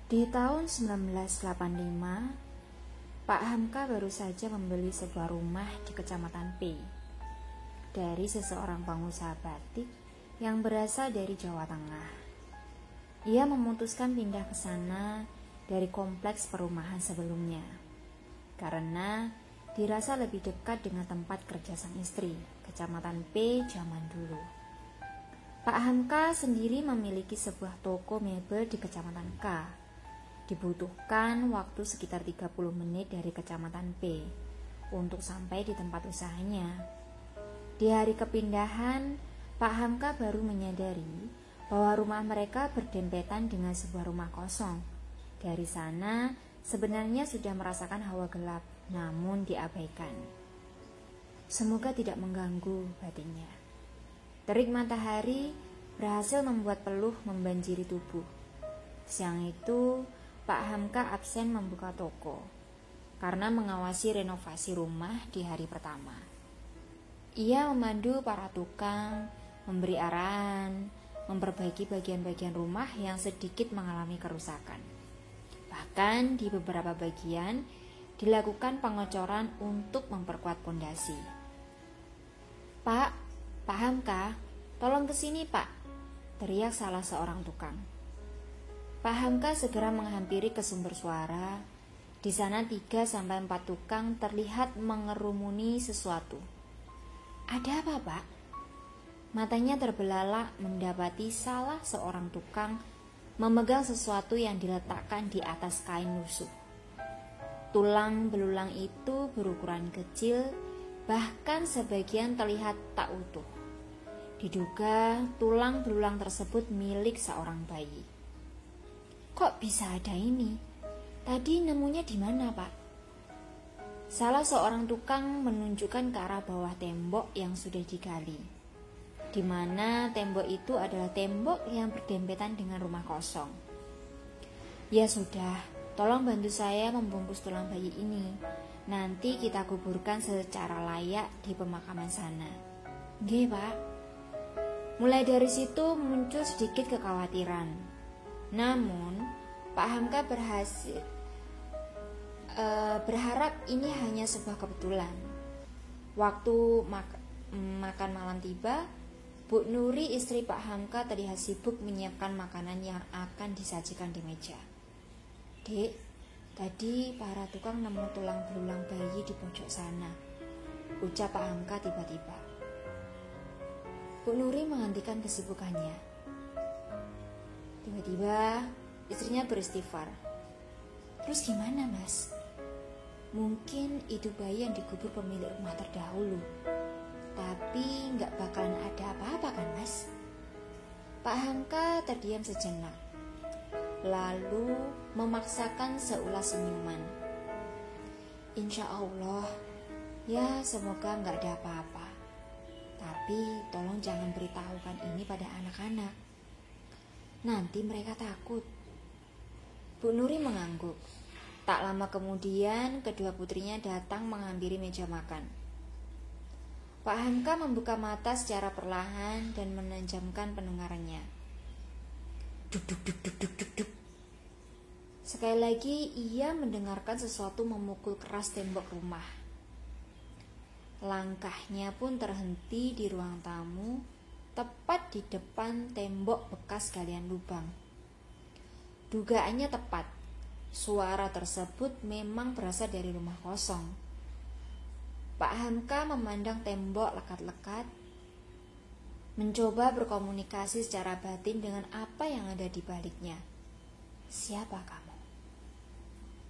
Di tahun 1985, Pak Hamka baru saja membeli sebuah rumah di Kecamatan P dari seseorang pengusaha batik yang berasal dari Jawa Tengah. Ia memutuskan pindah ke sana dari kompleks perumahan sebelumnya karena dirasa lebih dekat dengan tempat kerja sang istri, Kecamatan P zaman dulu. Pak Hamka sendiri memiliki sebuah toko mebel di Kecamatan K. Dibutuhkan waktu sekitar 30 menit dari Kecamatan P untuk sampai di tempat usahanya. Di hari kepindahan, Pak Hamka baru menyadari bahwa rumah mereka berdempetan dengan sebuah rumah kosong. Dari sana, sebenarnya sudah merasakan hawa gelap, namun diabaikan. Semoga tidak mengganggu batinnya. Terik matahari berhasil membuat peluh membanjiri tubuh. Siang itu, Pak Hamka absen membuka toko karena mengawasi renovasi rumah di hari pertama. Ia memandu para tukang, memberi arahan, memperbaiki bagian-bagian rumah yang sedikit mengalami kerusakan. Bahkan di beberapa bagian dilakukan pengecoran untuk memperkuat pondasi. Pak Hamka, tolong kesini Pak, teriak salah seorang tukang. Pak Hamka segera menghampiri ke sumber suara. Di sana 3-4 tukang terlihat mengerumuni sesuatu. Ada apa Pak? Matanya terbelalak mendapati salah seorang tukang memegang sesuatu yang diletakkan di atas kain lusuh. Tulang belulang itu berukuran kecil, bahkan sebagian terlihat tak utuh. Diduga tulang belulang tersebut milik seorang bayi. Kok bisa ada ini? Tadi nemunya di mana, Pak? Salah seorang tukang menunjukkan ke arah bawah tembok yang sudah digali, di mana tembok itu adalah tembok yang berdempetan dengan rumah kosong. Ya sudah, tolong bantu saya membungkus tulang bayi ini. Nanti kita kuburkan secara layak di pemakaman sana. Nggih, Pak. Mulai dari situ muncul sedikit kekhawatiran. Namun, Pak Hamka berharap ini hanya sebuah kebetulan. Waktu makan malam tiba, Bu Nuri, istri Pak Hamka, terlihat sibuk menyiapkan makanan yang akan disajikan di meja. Dek, tadi para tukang nemu tulang belulang bayi di pojok sana, ucap Pak Hamka tiba-tiba. Bu Nuri menghentikan kesibukannya. Tiba-tiba istrinya beristighfar. Terus gimana Mas? Mungkin itu bayi yang dikubur pemilik rumah terdahulu, tapi gak bakalan ada apa-apa kan Mas? Pak Hamka terdiam sejenak, lalu memaksakan seulas senyuman. Insya Allah, ya semoga gak ada apa-apa. Tapi tolong jangan beritahukan ini pada anak-anak. Nanti mereka takut. Bu Nuri mengangguk. Tak lama kemudian, kedua putrinya datang menghampiri meja makan. Pak Hamka membuka mata secara perlahan dan menajamkan pendengarannya. Duk, duk, duk, duk, duk, duk, duk. Sekali lagi ia mendengarkan sesuatu memukul keras tembok rumah. Langkahnya pun terhenti di ruang tamu, tepat di depan tembok bekas galian lubang. Dugaannya tepat. Suara tersebut memang berasal dari rumah kosong. Pak Hamka memandang tembok lekat-lekat, mencoba berkomunikasi secara batin dengan apa yang ada di baliknya. Siapa kamu?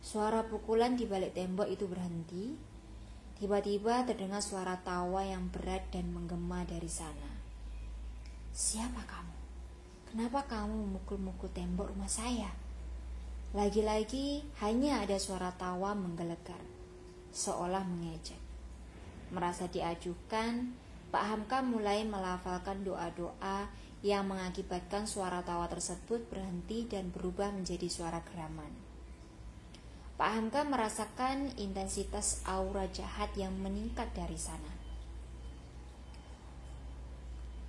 Suara pukulan di balik tembok itu berhenti. Tiba-tiba terdengar suara tawa yang berat dan menggema dari sana. Siapa kamu? Kenapa kamu memukul-mukul tembok rumah saya? Lagi-lagi hanya ada suara tawa menggelegar, seolah mengejek. Merasa diajukan, Pak Hamka mulai melafalkan doa-doa yang mengakibatkan suara tawa tersebut berhenti dan berubah menjadi suara geraman. Pak Hamka merasakan intensitas aura jahat yang meningkat dari sana.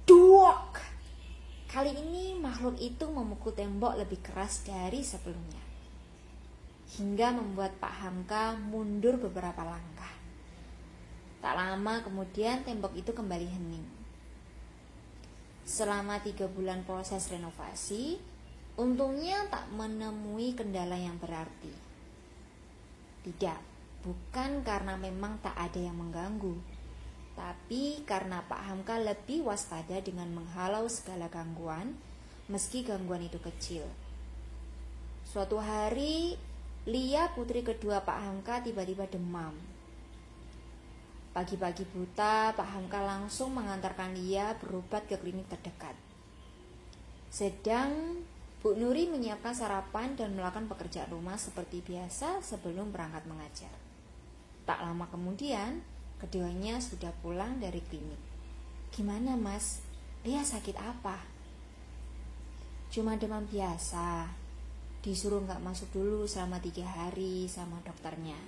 Duok! Kali ini makhluk itu memukul tembok lebih keras dari sebelumnya. hingga membuat Pak Hamka mundur beberapa langkah. Tak lama kemudian tembok itu kembali hening. Selama 3 bulan proses renovasi, untungnya tak menemui kendala yang berarti. Tidak, bukan karena memang tak ada yang mengganggu, tapi karena Pak Hamka lebih waspada dengan menghalau segala gangguan, meski gangguan itu kecil. Suatu hari, Lia, putri kedua Pak Hamka, tiba-tiba demam. Pagi-pagi buta, Pak Hamka langsung mengantarkan Lia berobat ke klinik terdekat. Sedang Bu Nuri menyiapkan sarapan dan melakukan pekerjaan rumah seperti biasa sebelum berangkat mengajar. Tak lama kemudian, keduanya sudah pulang dari klinik. "Gimana, Mas? Lia sakit apa?" "Cuma demam biasa. Disuruh gak masuk dulu selama 3 hari sama dokternya."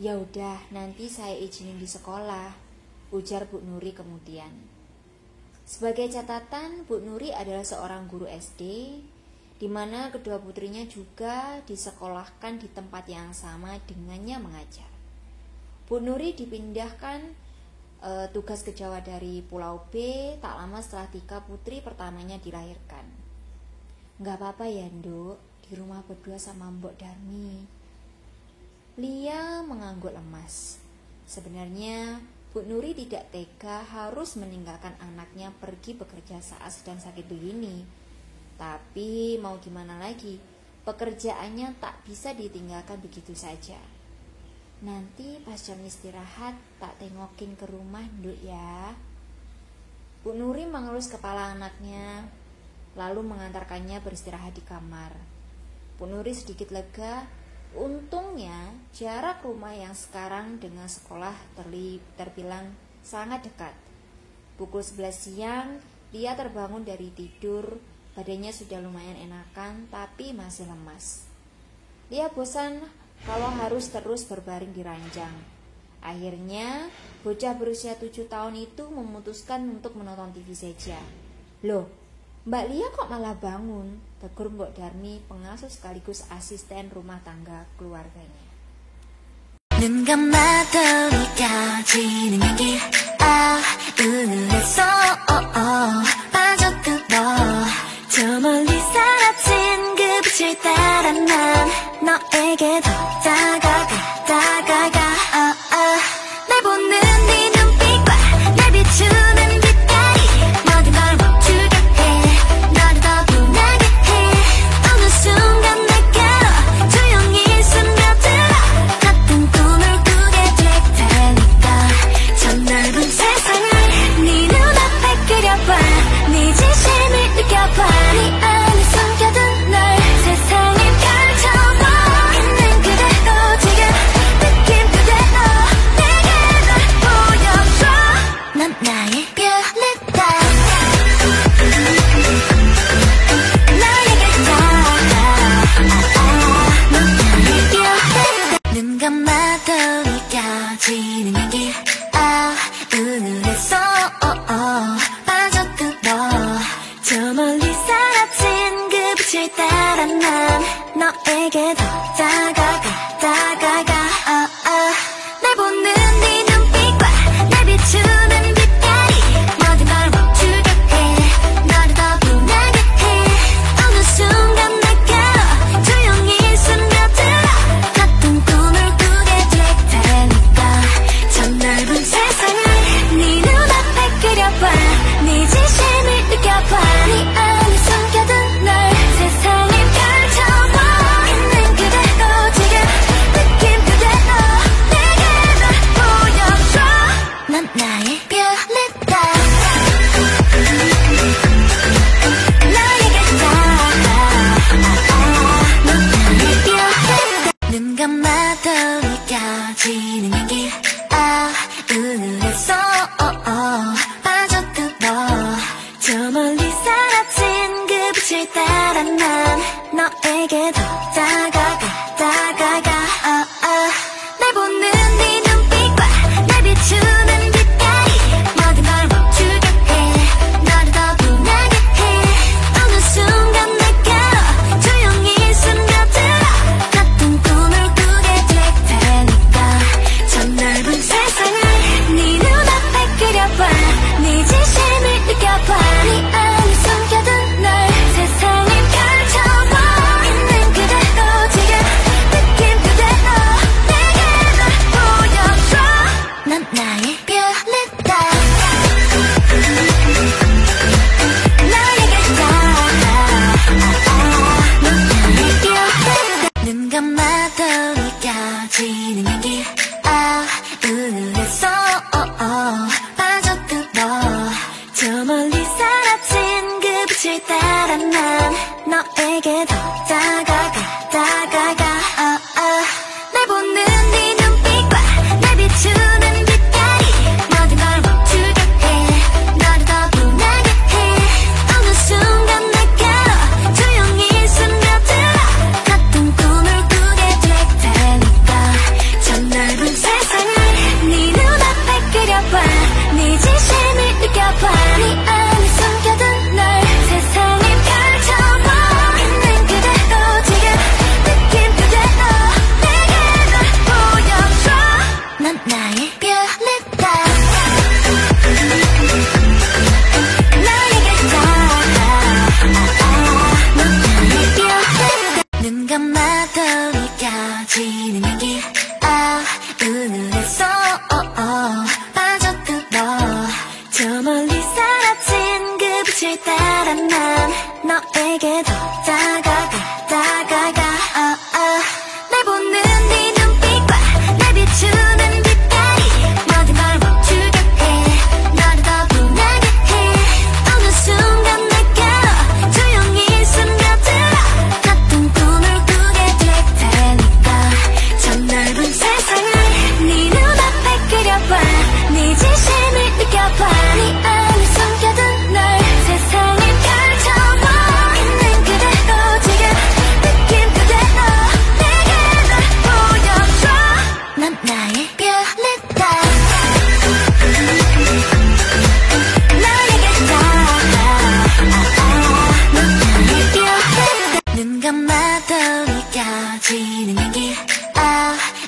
"Ya udah, nanti saya izinin di sekolah," ujar Bu Nuri kemudian. Sebagai catatan, Bu Nuri adalah seorang guru SD, di mana kedua putrinya juga disekolahkan di tempat yang sama dengannya mengajar. Bu Nuri dipindahkan tugas ke Jawa dari Pulau B tak lama setelah Tika, putri pertamanya, dilahirkan. "Gak apa-apa ya, Nduk, di rumah berdua sama Mbok Darmi." Lia mengangguk lemas. Sebenarnya Bu Nuri tidak tega harus meninggalkan anaknya pergi bekerja saat sedang sakit begini. Tapi mau gimana lagi, pekerjaannya tak bisa ditinggalkan begitu saja. "Nanti pas jam istirahat tak tengokin ke rumah, Nduk ya." Bu Nuri mengelus kepala anaknya, lalu mengantarkannya beristirahat di kamar. Bu Nuri sedikit lega. Untungnya jarak rumah yang sekarang dengan sekolah terbilang sangat dekat. Pukul 11 siang, Lia terbangun dari tidur. Badannya sudah lumayan enakan, tapi masih lemas. Lia bosan kalau harus terus berbaring di ranjang. Akhirnya, bocah berusia 7 tahun itu memutuskan untuk menonton TV saja. "Loh, Mbak Lia kok malah bangun?" tegur Mbok Darmi, pengasuh sekaligus asisten rumah tangga keluarganya. 눈 감아도 느껴지는 향기 은은해서 빠져들어 저 멀리 사라진 그 빛을 따라 난 너에게 더 다가가 날 보는 네 눈빛과 날 비추는 빛깔이 모든 걸 멈추게 해 너를 더 빛나게 해 어느 순간 내게로 조용히 스며들어 같은 꿈을 꾸게 될 테니까 저 넓은 세상을 네 눈앞에 그려봐 네 진심을 느껴봐 네 안에 숨겨둔 널 세상에 펼쳐봐 있는 그대로 지금 느낌 그대로 내게 널 보여줘 넌 나의 뷰리다 나에게 넌 나의 뷰리다 눈 감아도 느껴지는 향기 은은해서 빠져들어 저 멀리 사라진 그 빛을 따라 난 너에게 더 다가가 날 보는 네 눈빛과 날 비추는 빛깔이 모든 걸 멈추게 해 너를 더 빛나게 해 어느 순간 내게로 조용히 스며들어 같은 꿈을 꾸게 될 테니까 저 넓은 세상을 네 눈앞에 그려봐 네 진심을 느껴봐 네 안에 숨겨둔 널 세상에 펼쳐봐 있는 그대로 지금 느낌 그대로 내게 널 보여줘 넌 나의 뷰리다 나에게 넌 나의 뷰리다 눈 감아도 느껴지는 향기 은은해서 빠져들어 저 멀리 사라진 그 빛을 따라 난 너에게 더 다가가 날 보는 네 눈빛과 날 비추는 빛깔이 모든 걸 멈추게 해 너를 더 빛나게 해 어느 순간 내게로 조용히 스며들어 느껴지는 향기 우울해서 빠져들어 저 멀리 사라진 그 빛을 따라 난 너에게 더 다가가 날 보는 네 눈빛과 날 비추는 빛깔이 모든 걸 멈추게 해 너를 더 빛나게 해 어느 순간 내게로 조용히 스며들어 같은 꿈을 꾸게 될 테니까 저 넓은 세상을 네 눈앞에 그려봐 네 진심을 느껴봐 네 안에 숨겨둔 널 세상에 펼쳐봐 있는 그대로 지금 느낌 그대로 내게 널 보여줘 넌 나의 뷰티다 너에게 넌 나의 뷰티다 눈 감아도 느껴지는 향기 우울해서 빠져들어 저 멀리 사라진 그 빛을 따라 난 너에게 더 다가가 날 보는 네 눈빛과 날 비추는 빛깔이 모든 걸 멈추게 해 너를 더 빛나게 해 어느 순간 내게로 조용히 스며들어 같은 꿈을 꾸게 될 테니까 저 넓은 세상을 네 눈앞에 그려봐 네 진심을 느껴봐 네 안에 숨겨둔 널 세상에 펼쳐봐 있는 그대로 지금 느낌 그대로 내게 널 보여줘 넌 나의 뷰티다 너에게 넌 나의 뷰티다 눈 감아도 느껴지는 향기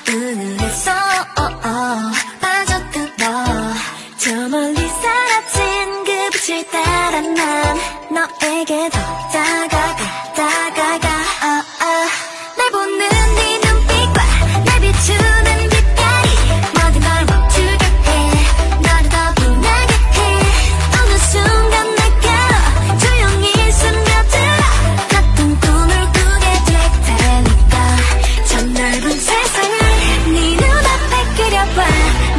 우울해서 빠져들어 저 멀리 사라진 그 빛을 따라 난 너에게 더 다가가 날 보는 네 눈빛과 날 비추는 빛깔이 모든 걸 멈추게 해 너를 더 빛나게 해 어느 순간 내게로 조용히 스며들어 같은 꿈을 꾸게 될 테니까 저 넓은 세상을 네 눈앞에 그려봐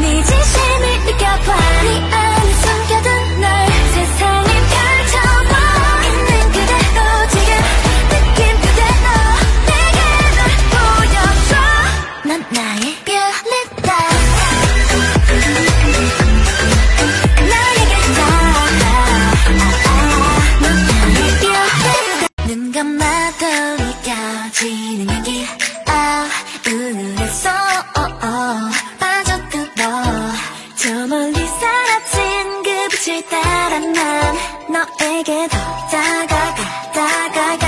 네 진심을 느껴봐 네 안에 숨겨둔 널 세상에 펼쳐봐 있는 그대로 지금 느낌 그대로 내게 널 보여줘 넌 나의 뷰티다 너에게 넌 나의 뷰티다 눈 감아도 느껴지는 향기 우울해서 빠져들어 저 멀리 사라진 그 빛을 따라 난 너에게 더 다가가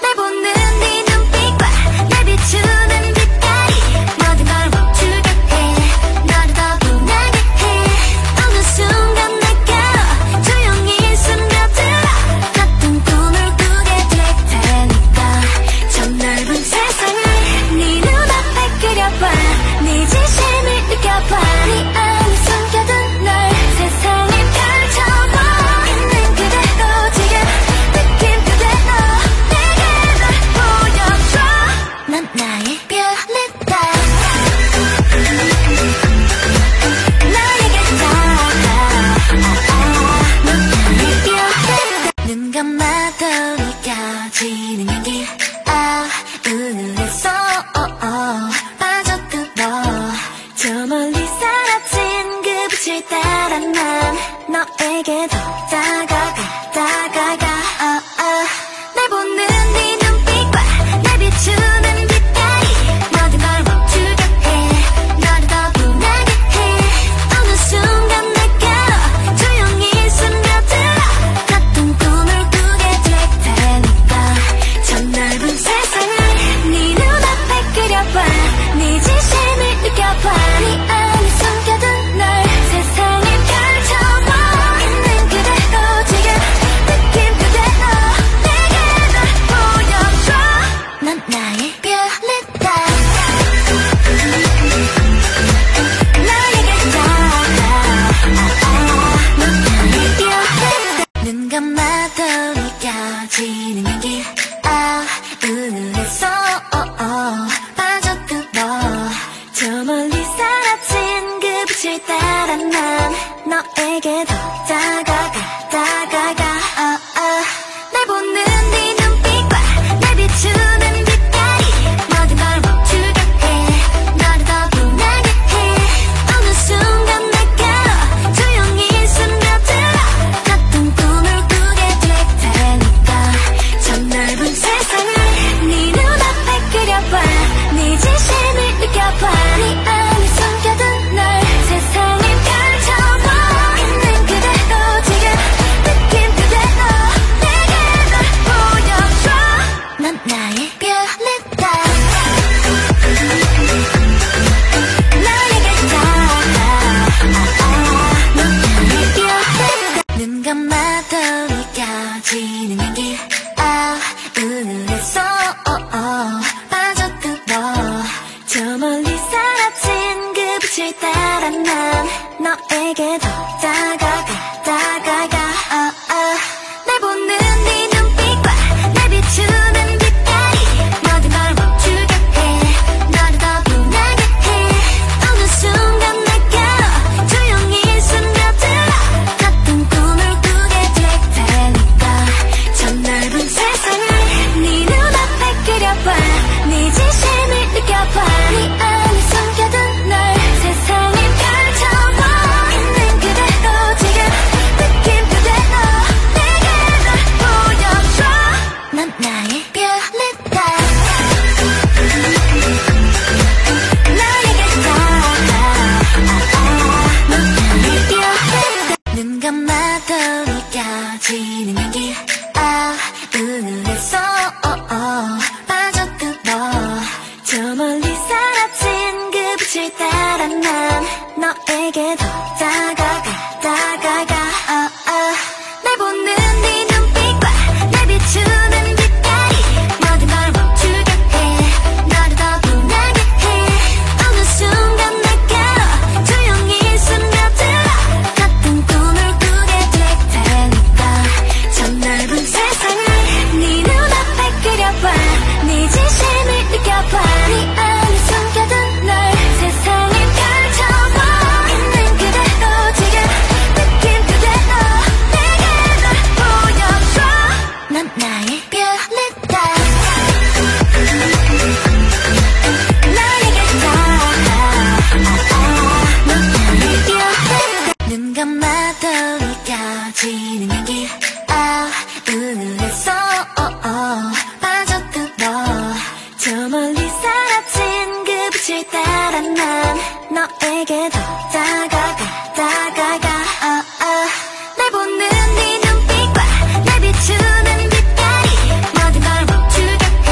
날 보는 네 눈빛과 날 비추는 빛깔이 모든 걸 멈추게 해 너를 더 빛나게 해 어느 순간 내게로 조용히 스며들어 같은 꿈을 꾸게 될 테니까 저 넓은 세상을 네 눈앞에 그려봐 네 진심을 느껴봐 네 안에 숨겨둔 널 세상에 펼쳐봐 있는 그대로 지금 느낌 그대로 내게 널 보여줘 넌 나의 뷰티다 너에게 넌 나의 뷰티다 눈 감아도 느껴지는 향기 우울해서 빠져들어 저 멀리 사라진 그 빛을 따라 난 너에게 더 다가가 날 보는 네 눈빛과 날 비추는 빛깔이 모든 걸 멈추게 해 너를 더 빛나게 해 어느 순간 내게로 조용히 스며들어 같은 꿈을 꾸게 될 테니까 저 넓은 세상을 네 눈앞에 그려봐 네 진심을 느껴봐 네 안에 숨겨둔 널 세상에 펼쳐봐 있는 그대로 지금 느낌 그대로 내게 널 보여줘 넌 나의 뷰티다 너에게 넌 나의 뷰티다 눈 감아도 느껴지는 향기 우울해서 빠져들어 향기 우울해서 빠져들어 저 멀리 사라진 그 빛을 따라 난 너에게 더 다가가 날 보는 네 눈빛과 날 비추는 빛깔이 모든 걸 멈추게 해 너를 더 빛나게 해 어느 순간 내게로 조용히 스며들어 같은 꿈을 꾸게 될 테니까 저 넓은 세상을 네 눈앞에 그려봐 네 진심을 느껴봐 네 안에 숨겨둔 널 세상에 펼쳐봐 있는 그대로 지금 느낌 그대로 내게 널 보여줘 넌 나의 별이다 너에게 넌 나의 별이다 눈 감아도 느껴지는 향기 우울해서 빠져들어 저 멀리 사라진 그 빛을 따라 난 너에게 더 다가가 날 보는 네 눈빛과 날 비추는 빛깔이 모든 걸 멈추게 해 너를 더 빛나게 해 어느 순간 내게로 조용히 스며들어 같은 꿈을 꾸게 될 테니까 저 넓은 세상을 네 눈앞에 그려봐 네 진심을 느껴봐 네 안에 숨겨둔 널 세상에 펼쳐봐 있는 그대로 지금 느낌 그대로 내게 널 보여줘 넌 나의 별이다 너에게 넌 나의 별이다 눈 감아도 느껴지는 향기 우울해서 빠져들어 저 멀리 사라진 그 빛을 따라 난 너에게 더 다가가 날 보는 네 눈빛과 날 비추는 빛깔이 모든 걸 멈추게 해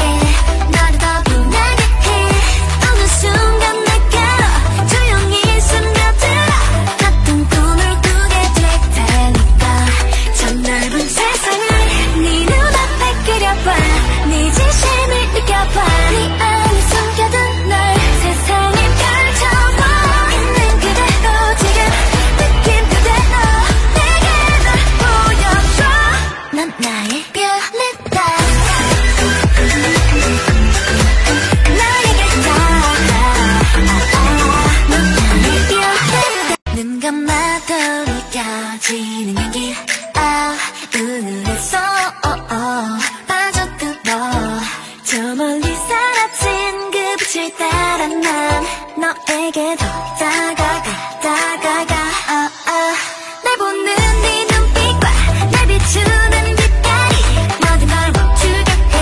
너를 더 빛나게 해 어느 순간 내게로 조용히 스며들어 같은 꿈을 꾸게 될 테니까 저 넓은 세상을 네 눈앞에 그려봐 네 진심을 느껴봐 네 안에 숨겨둔 널 세상에 펼쳐봐 있는 그대로 지금 느낌 그대로 내게 널 보여줘 넌 나의 별이다 너에게 넌 나의 별이다 눈 감아도 느껴지는 향기 우울해서 빠져들어 저 멀리 사라진 그 빛을 따라 난 너에게 더 다가가 날 보는 네 눈빛과 날 비추는 빛깔이 모든 걸 멈추게 해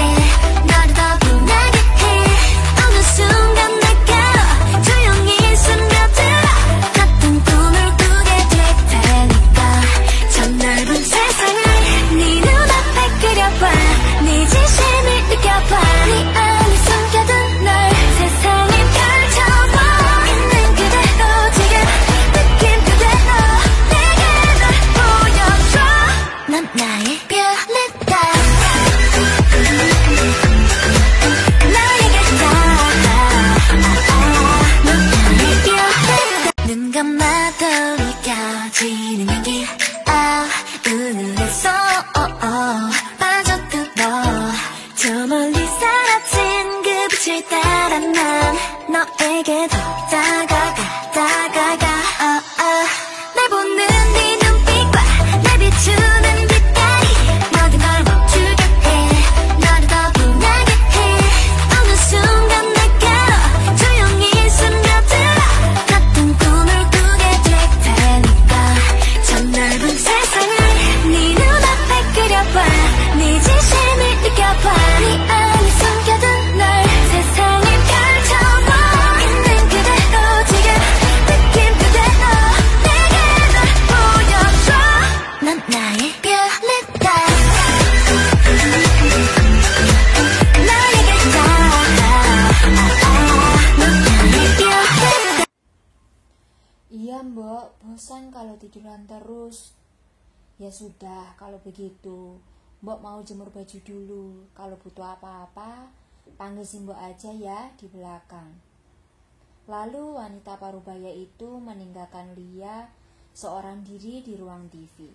너를 더 빛나게 해 어느 순간 내게로 조용히 스며들어 같은 꿈을 꾸게 될 테니까 저 넓은 세상을 네 눈앞에 그려봐 네 진심을 느껴봐 네 안에 숨겨둔 널 세상에 펼쳐봐 있는 그대로 지금 느낌 그대로 내게 널 보여줘 넌 나의 별이다 너에게 넌 나의 별이다 눈 감아도 느껴지는 향기 우울해서 빠져들어 저 멀리 사라진 그 빛을 따라 난 너에게 더 다가가 날 보는 네 눈빛과 날 비추는 빛깔이 모든 걸 멈추게 해 너를 더 빛나게 해 어느 순간 내게로 조용히 스며들어 같은 꿈을 꾸게 될 테니까 저 넓은 세상을 네 눈앞에 그려봐 네 진심을 느껴봐 네 안에 숨겨둔 널 세상에 펼쳐봐 있는 그대로 지금 느낌 그대로 내게 널 보여줘 넌 나의 별이다 너에게 넌 나의 별이다 Iya mbok, bosan kalau tiduran terus. Ya sudah, kalau begitu Mbok mau jemur baju dulu. Kalau butuh apa-apa, panggil si Mbok aja ya di belakang. Lalu wanita parubaya itu meninggalkan Lia seorang diri di ruang TV.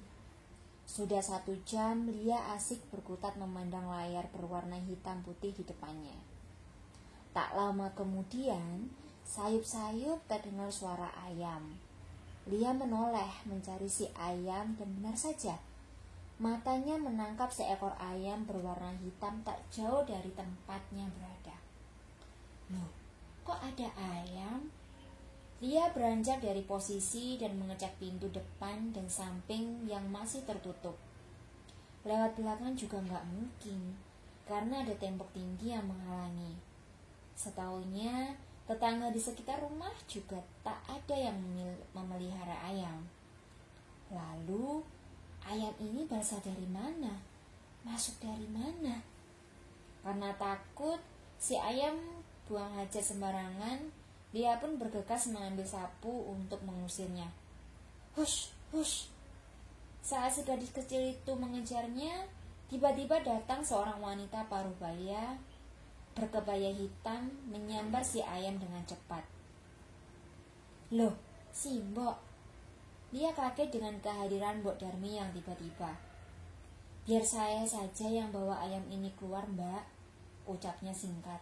Sudah 1 jam Lia asik berkutat memandang layar berwarna hitam putih di depannya. Tak lama kemudian, sayup-sayup terdengar suara ayam. Lia menoleh mencari si ayam dan benar saja, matanya menangkap seekor ayam berwarna hitam tak jauh dari tempatnya berada. Loh, kok ada ayam? Lia beranjak dari posisi dan mengecek pintu depan dan samping yang masih tertutup. Lewat belakang juga nggak mungkin, karena ada tembok tinggi yang menghalangi. Setahunya, tetangga di sekitar rumah juga tak ada yang memelihara ayam. Lalu, ayam ini berasal dari mana? Masuk dari mana? Karena takut si ayam buang hajat sembarangan, dia pun bergegas mengambil sapu untuk mengusirnya. Hush, hush. Saat si gadis kecil itu mengejarnya, tiba-tiba datang seorang wanita parubaya berkebaya hitam menyambar si ayam dengan cepat. Loh, si Mbok. Dia kaget dengan kehadiran Mbok Darmi yang tiba-tiba. Biar saya saja yang bawa ayam ini keluar, Mbak, ucapnya singkat.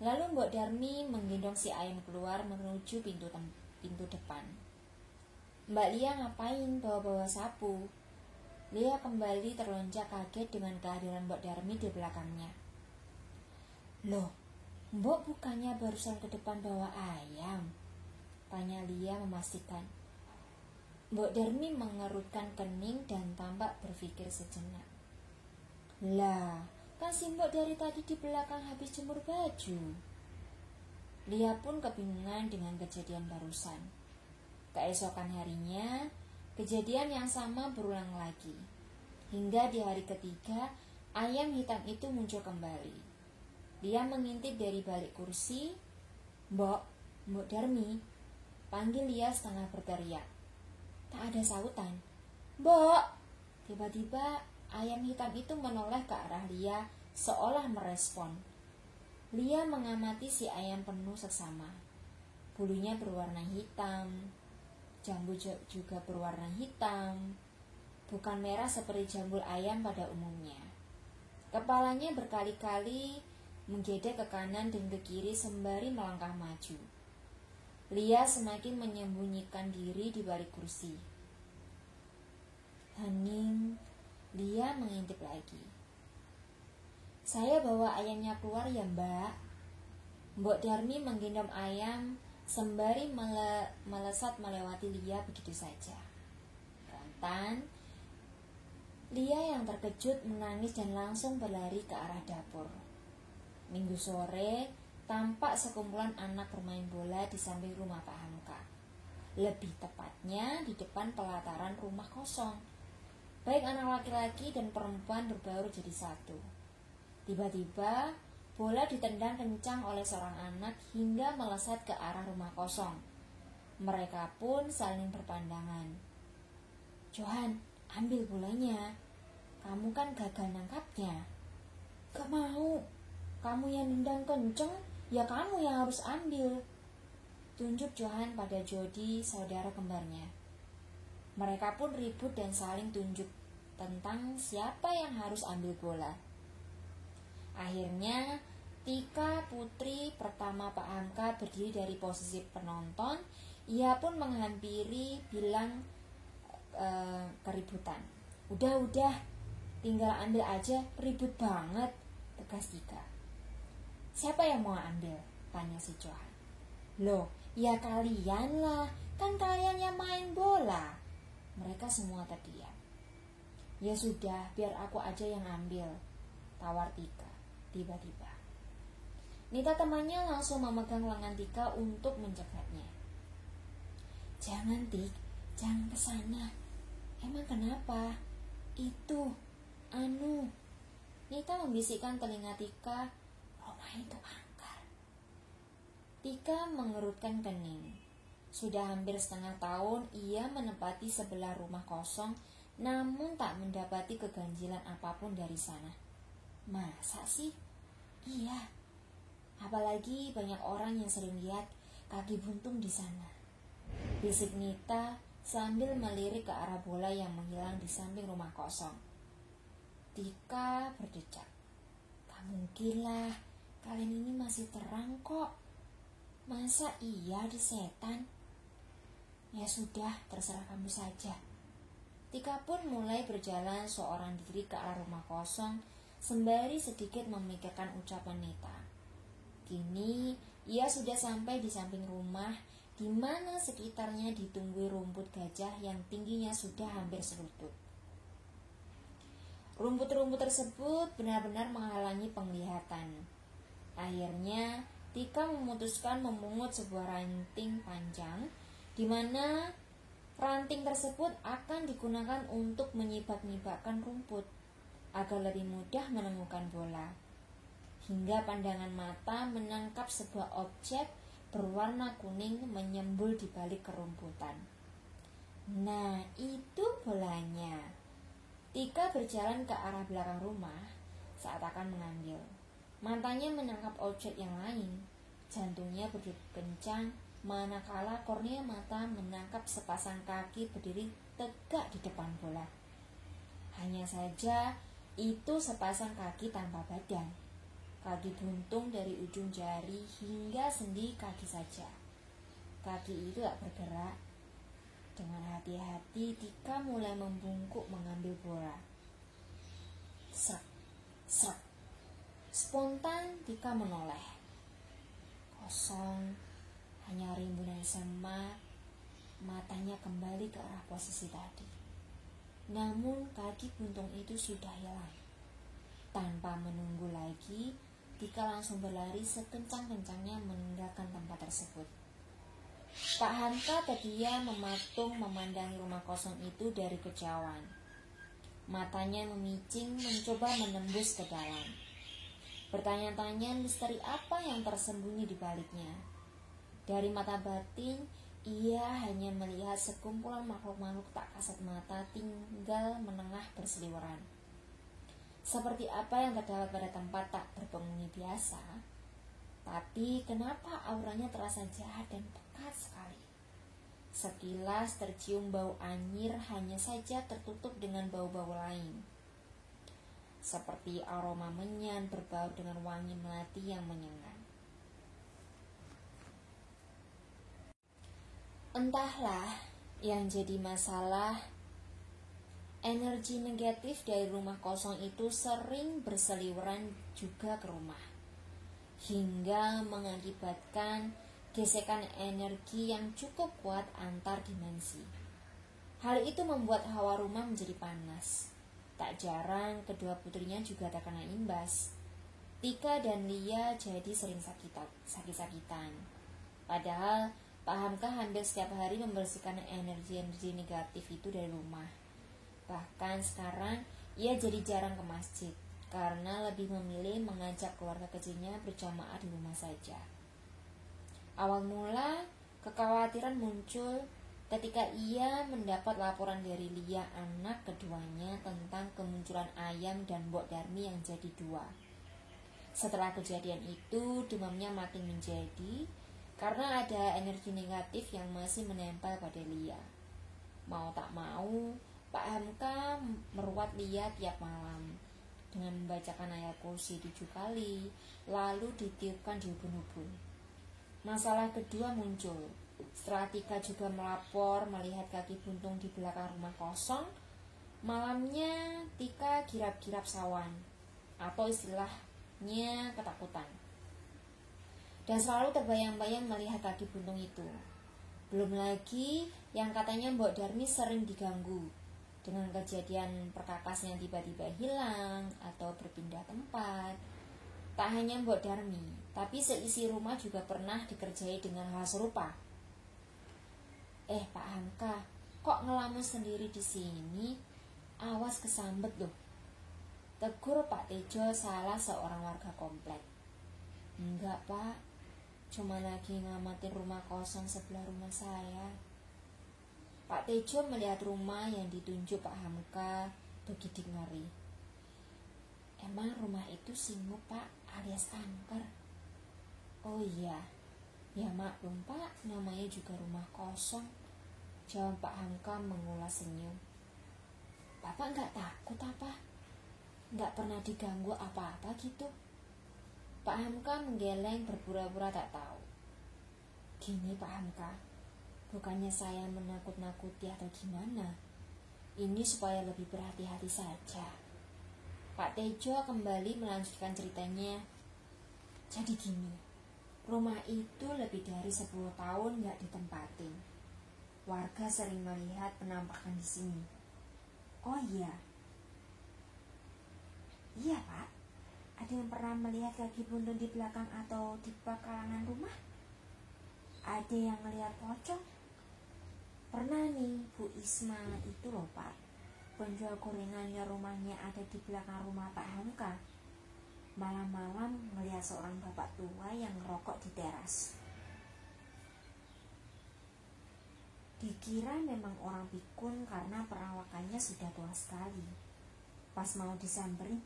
Lalu Mbok Darmi menggendong si ayam keluar menuju pintu depan. Mbak Lia ngapain bawa-bawa sapu? Lia kembali terlonjak kaget dengan kehadiran Mbok Darmi di belakangnya. Loh, Mbok bukannya barusan ke depan bawa ayam? Tanya Lia memastikan. Mbok Darmi mengerutkan kening dan tampak berpikir sejenak. Lah, kan si Mbok dari tadi di belakang habis jemur baju. Lia pun kebingungan dengan kejadian barusan. Keesokan harinya, kejadian yang sama berulang lagi. Hingga di hari ketiga, ayam hitam itu muncul kembali. Dia mengintip dari balik kursi. Mbok Darmi, panggil Lia setengah berteriak. Tak ada sautan. Mbok! Tiba-tiba ayam hitam itu menoleh ke arah Lia seolah merespon. Lia mengamati si ayam penuh seksama. Bulunya berwarna hitam, jambu juga berwarna hitam, bukan merah seperti jambul ayam pada umumnya. Kepalanya berkali-kali menggedek ke kanan dan ke kiri sembari melangkah maju. Lia semakin menyembunyikan diri di balik kursi. Hening, Lia mengintip lagi. Saya bawa ayamnya keluar ya, Mbak. Mbok Darmi menggendong ayam sembari melesat melewati Lia begitu saja. Spontan, Lia yang terkejut menangis dan langsung berlari ke arah dapur. Minggu sore, tampak sekumpulan anak bermain bola di samping rumah Pak Hamka. Lebih tepatnya di depan pelataran rumah kosong. Baik anak laki-laki dan perempuan berbaur jadi satu. Tiba-tiba, bola ditendang kencang oleh seorang anak hingga melesat ke arah rumah kosong. Mereka pun saling berpandangan. Johan, ambil bolanya. Kamu kan gagal nangkapnya. Gak mau. Kamu yang nendang kenceng, ya kamu yang harus ambil. Tunjuk Johan pada Jody, saudara kembarnya. Mereka pun ribut dan saling tunjuk tentang siapa yang harus ambil bola. Akhirnya, Tika, putri pertama Pak Hamka, berdiri dari posisi penonton. Ia pun menghampiri bilang keributan. Udah, tinggal ambil aja, ribut banget, tegas Tika. Siapa yang mau ambil? Tanya si Johan. Loh, ya kalian lah, kan kalian yang main bola. Mereka semua terdiam. Ya sudah, biar aku aja yang ambil, tawar Tika. Tiba-tiba Nita temannya langsung memegang lengan Tika untuk mencegahnya. Jangan Tik, jangan kesana. Emang kenapa? Itu, Nita membisikkan telinga Tika. Rumah itu angker. Tika mengerutkan kening. Sudah hampir setengah tahun ia menempati sebelah rumah kosong namun tak mendapati keganjilan apapun dari sana. Masa sih? Iya. Apalagi banyak orang yang sering lihat kaki buntung di sana. Bisik Nita sambil melirik ke arah bola yang menghilang di samping rumah kosong. Tika berdecak. Tak mungkin lah, kalian ini masih terang kok. Masa iya di setan? Ya sudah, terserah kamu saja. Tika pun mulai berjalan seorang diri ke arah rumah kosong sembari sedikit memikirkan ucapan Nita. Kini ia sudah sampai di samping rumah, di mana sekitarnya ditumbuhi rumput gajah yang tingginya sudah hampir selutut. Rumput-rumput tersebut benar-benar menghalangi penglihatan. Akhirnya Tika memutuskan memungut sebuah ranting panjang, di mana ranting tersebut akan digunakan untuk menyibak-nyibakkan rumput agar lebih mudah menemukan bola. Hingga pandangan mata menangkap sebuah objek berwarna kuning menyembul di balik kerumputan. Nah, itu bolanya. Tika berjalan ke arah belakang rumah saat akan mengambil. Matanya menangkap objek yang lain. Jantungnya berdegup kencang manakala kornea mata menangkap sepasang kaki berdiri tegak di depan bola. Hanya saja itu sepasang kaki tanpa badan. Kaki buntung dari ujung jari hingga sendi kaki saja. Kaki itu tak bergerak. Dengan hati-hati Tika mulai membungkuk mengambil bola. Srek, srek. Spontan Tika menoleh. Kosong, hanya rimbunan semak. Matanya kembali ke arah posisi tadi. Namun kaki buntung itu sudah hilang. Tanpa menunggu lagi, Tika langsung berlari sekencang-kencangnya meninggalkan tempat tersebut. Pak Hamka terdiam mematung memandangi rumah kosong itu dari kejauhan. Matanya memicing mencoba menembus ke dalam. Bertanya-tanya misteri apa yang tersembunyi di baliknya. Dari mata batin, ia hanya melihat sekumpulan makhluk-makhluk tak kasat mata tinggal menengah berseliweran. Seperti apa yang terdapat pada tempat tak berpenghuni biasa, tapi kenapa auranya terasa jahat dan pekat sekali. Sekilas tercium bau anyir hanya saja tertutup dengan bau-bau lain. Seperti aroma menyan berbaur dengan wangi melati yang menyengat. Entahlah yang jadi masalah, energi negatif dari rumah kosong itu sering berseliweran juga ke rumah, hingga mengakibatkan gesekan energi yang cukup kuat antar dimensi. Hal itu membuat hawa rumah menjadi panas. Tak jarang kedua putrinya juga terkena imbas. Tika dan Lia jadi sering sakit-sakitan. Padahal Pak Hamka hampir setiap hari membersihkan energi-energi negatif itu dari rumah. Bahkan sekarang ia jadi jarang ke masjid karena lebih memilih mengajak keluarga kecilnya berjamaah di rumah saja. Awal mula kekhawatiran muncul ketika ia mendapat laporan dari Lia, anak keduanya, tentang kemunculan ayam dan Mbok Darmi yang jadi dua. Setelah kejadian itu, demamnya makin menjadi karena ada energi negatif yang masih menempel pada Lia. Mau tak mau, Pak Hamka meruat Lia tiap malam dengan membacakan ayat kursi 7 kali, lalu ditiupkan di ubun-ubun. Masalah kedua muncul setelah Tika juga melapor melihat kaki buntung di belakang rumah kosong. Malamnya Tika girap-girap sawan, atau istilahnya ketakutan, dan selalu terbayang-bayang melihat kaki buntung itu. Belum lagi yang katanya Mbok Darmi sering diganggu dengan kejadian perkakas yang tiba-tiba hilang atau berpindah tempat. Tak hanya Mbok Darmi, tapi seisi rumah juga pernah dikerjai dengan hal serupa. Pak Hamka, kok ngelamun sendiri di sini? Awas kesambet loh. Tegur Pak Tejo, salah seorang warga komplek. Enggak Pak, cuma lagi ngamatin rumah kosong sebelah rumah saya. Pak Tejo melihat rumah yang ditunjuk Pak Hamka begitu ngeri. Emang rumah itu singgup Pak, alias angker? Oh iya, ya maklum Pak, namanya juga rumah kosong, jawab Pak Hamka mengulas senyum. Bapak gak takut apa? Gak pernah diganggu apa-apa gitu? Pak Hamka menggeleng berpura-pura tak tahu. Gini Pak Hamka, bukannya saya menakut-nakuti atau gimana. Ini supaya lebih berhati-hati saja. Pak Tejo kembali melanjutkan ceritanya. Jadi gini, rumah itu lebih dari 10 tahun gak ditempatin. Warga sering melihat penampakan di sini. Oh iya? Iya Pak, ada yang pernah melihat kaki buntun di belakang atau di pekarangan rumah? Ada yang melihat pocong? Pernah nih, Bu Isma itu loh Pak, penjual gorengannya rumahnya ada di belakang rumah Pak Hamka. Malam-malam melihat seorang bapak tua yang ngerokok di teras. Dikira memang orang pikun karena perawakannya sudah tua sekali. Pas mau disamperin,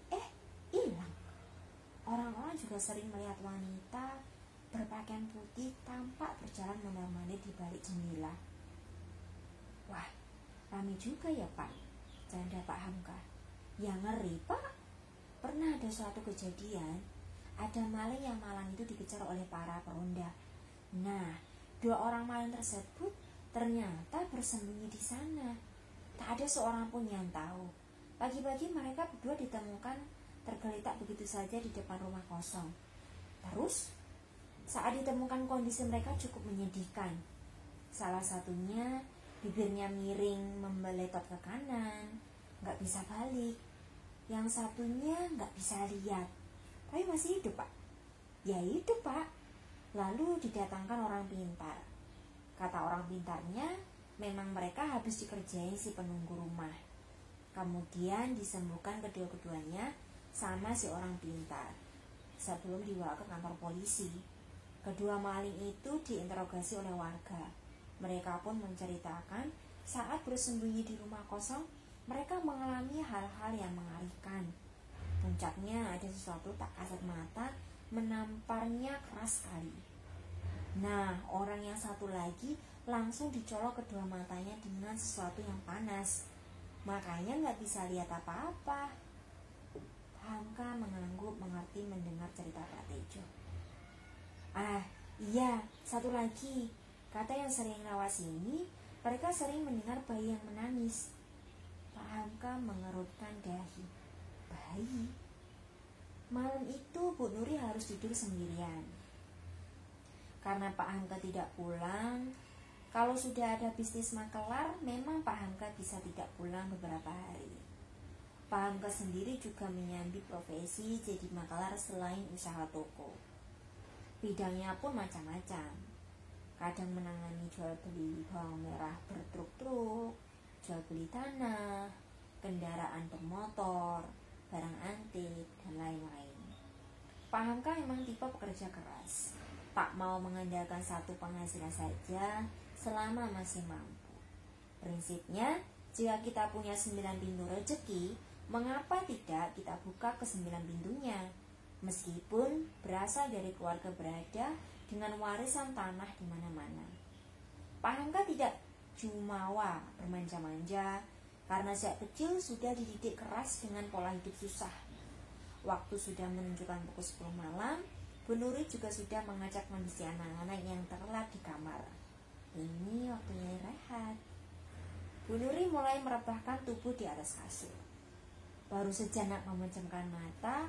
hilang. Orang-orang juga sering melihat wanita berpakaian putih tampak berjalan mondar-mandir di balik jendela. Wah, ramai juga ya Pak, canda Pak Hamka. Ya ngeri Pak. Pernah ada suatu kejadian, ada maling yang malang itu dikejar oleh para peronda. Nah, 2 orang maling tersebut ternyata bersembunyi di sana. Tak ada seorang pun yang tahu. Pagi-pagi mereka berdua ditemukan tergeletak begitu saja di depan rumah kosong. Terus, saat ditemukan kondisi mereka cukup menyedihkan. Salah satunya bibirnya miring membeletot ke kanan, gak bisa balik. Yang satunya gak bisa lihat, tapi masih hidup Pak. Ya hidup Pak. Lalu didatangkan orang pintar. Kata orang pintarnya, memang mereka habis dikerjain si penunggu rumah. Kemudian disembuhkan kedua-keduanya sama si orang pintar sebelum dibawa ke kantor polisi. Kedua maling itu diinterogasi oleh warga. Mereka pun menceritakan saat bersembunyi di rumah kosong, mereka mengalami hal-hal yang mengerikan. Puncaknya ada sesuatu tak kasat mata menamparnya keras sekali. Nah, orang yang satu lagi langsung dicolok kedua matanya dengan sesuatu yang panas. Makanya gak bisa lihat apa-apa. Hamka mengangguk mengerti mendengar cerita Pak Tejo. Iya, satu lagi. Kata yang sering lewat sini, mereka sering mendengar bayi yang menangis. Pak Hamka mengerutkan dahi. Bayi? Malam itu Bu Nuri harus tidur sendirian. Karena Pak Hamka tidak pulang, kalau sudah ada bisnis makelar, memang Pak Hamka bisa tidak pulang beberapa hari. Pak Hamka sendiri juga menyambi profesi jadi makelar selain usaha toko. Bidangnya pun macam-macam. Kadang menangani jual beli bawang merah bertruk-truk, jual beli tanah, kendaraan bermotor, barang antik, dan lain-lain. Pak Hamka memang tipe pekerja keras, tak mau mengandalkan satu penghasilan saja selama masih mampu. Prinsipnya, jika kita punya 9 pintu rezeki, mengapa tidak kita buka ke 9 pintunya? Meskipun berasal dari keluarga berada dengan warisan tanah di mana-mana. Pak Hamka tidak jumawa bermanja-manja karena sejak kecil sudah dididik keras dengan pola hidup susah. Waktu sudah menunjukkan pukul 10 malam, Bu Nuri juga sudah mengajak kondisi anak-anak yang terlelap di kamar. Ini waktunya rehat. Bu Nuri mulai merebahkan tubuh di atas kasur. Baru sejenak memejamkan mata,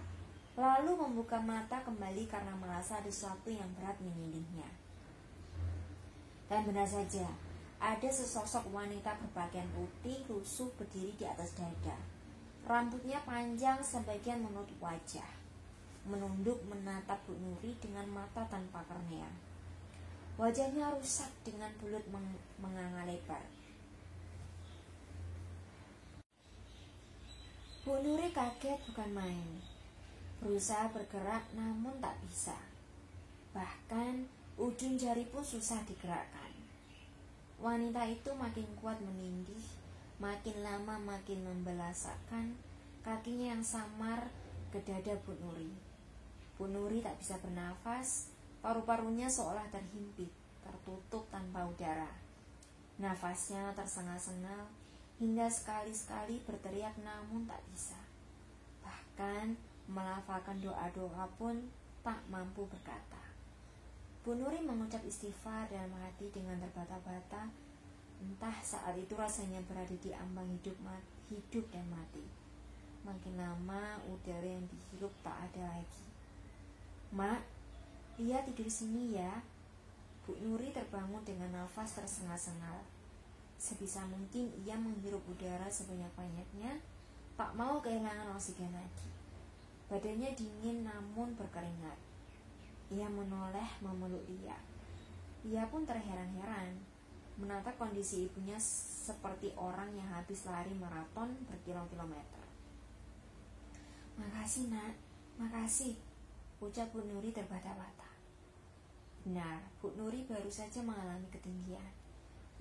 lalu membuka mata kembali karena merasa ada sesuatu yang berat menindihnya. Dan benar saja, ada sesosok wanita berpakaian putih lusuh berdiri di atas dada. Rambutnya panjang sebagian menutup wajah. Menunduk menatap Bu Nuri dengan mata tanpa kornea. Wajahnya rusak dengan bulut menganga lebar. Bu Nuri kaget bukan main. Berusaha bergerak namun tak bisa. Bahkan ujung jari pun susah digerakkan. Wanita itu makin kuat menindih, makin lama makin membelasakan kakinya yang samar ke dada Bu Nuri. Bu Nuri tak bisa bernafas, paru-parunya seolah terhimpit, tertutup tanpa udara. Nafasnya tersengal-sengal, hingga sekali-sekali berteriak namun tak bisa. Bahkan melafalkan doa-doa pun tak mampu berkata. Bu Nuri mengucap istighfar dalam hati dengan terbata-bata. Entah saat itu rasanya berada di ambang hidup dan mati. Makin lama udara yang dihirup tak ada lagi. "Mak, dia tidur sini ya." Bu Nuri terbangun dengan nafas tersengal-sengal. Sebisa mungkin ia menghirup udara sebanyak-banyaknya, tak mau kehilangan oksigen lagi. Badannya dingin namun berkeringat. Ia menoleh memeluk Lia. Ia pun terheran-heran menatap kondisi ibunya seperti orang yang habis lari maraton berkilo-kilometer. "Makasih nak, makasih," ucap Bu Nuri terbata-bata. Benar, Bu Nuri baru saja mengalami ketinggian.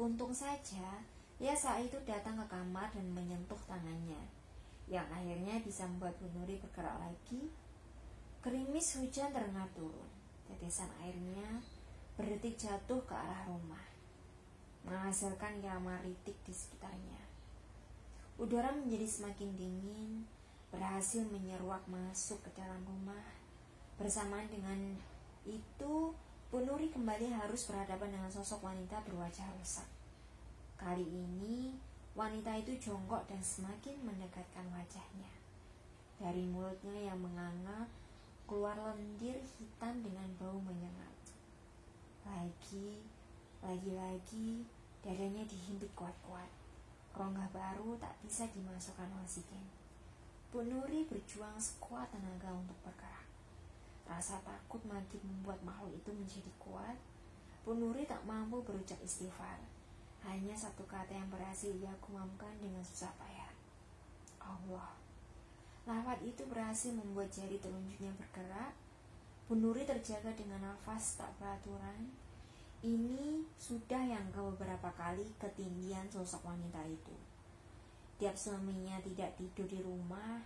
Untung saja ia saat itu datang ke kamar dan menyentuh tangannya, yang akhirnya bisa membuat Bu Nuri bergerak lagi. Gerimis hujan terengah turun. Tetesan airnya berdetik jatuh ke arah rumah, menghasilkan irama ritik di sekitarnya. Udara menjadi semakin dingin, berhasil menyeruak masuk ke dalam rumah. Bersamaan dengan itu, Bu Nuri kembali harus berhadapan dengan sosok wanita berwajah rusak. Kali ini, wanita itu jongkok dan semakin mendekatkan wajahnya. Dari mulutnya yang menganga, keluar lendir hitam dengan bau menyengat. Lagi-lagi, dadanya dihimpit kuat-kuat. Rongga baru tak bisa dimasukkan oksigen. Bu Nuri berjuang sekuat tenaga untuk bergerak. Rasa takut makin membuat makhluk itu menjadi kuat. Bu Nuri tak mampu berucap istighfar. Hanya satu kata yang berhasil ia kumamkan dengan susah payah. Allah. Lafaz itu berhasil membuat jari telunjuknya bergerak. Bu Nuri terjaga dengan nafas tak beraturan. Ini sudah yang beberapa kali ketindihan sosok wanita itu. Tiap suaminya tidak tidur di rumah,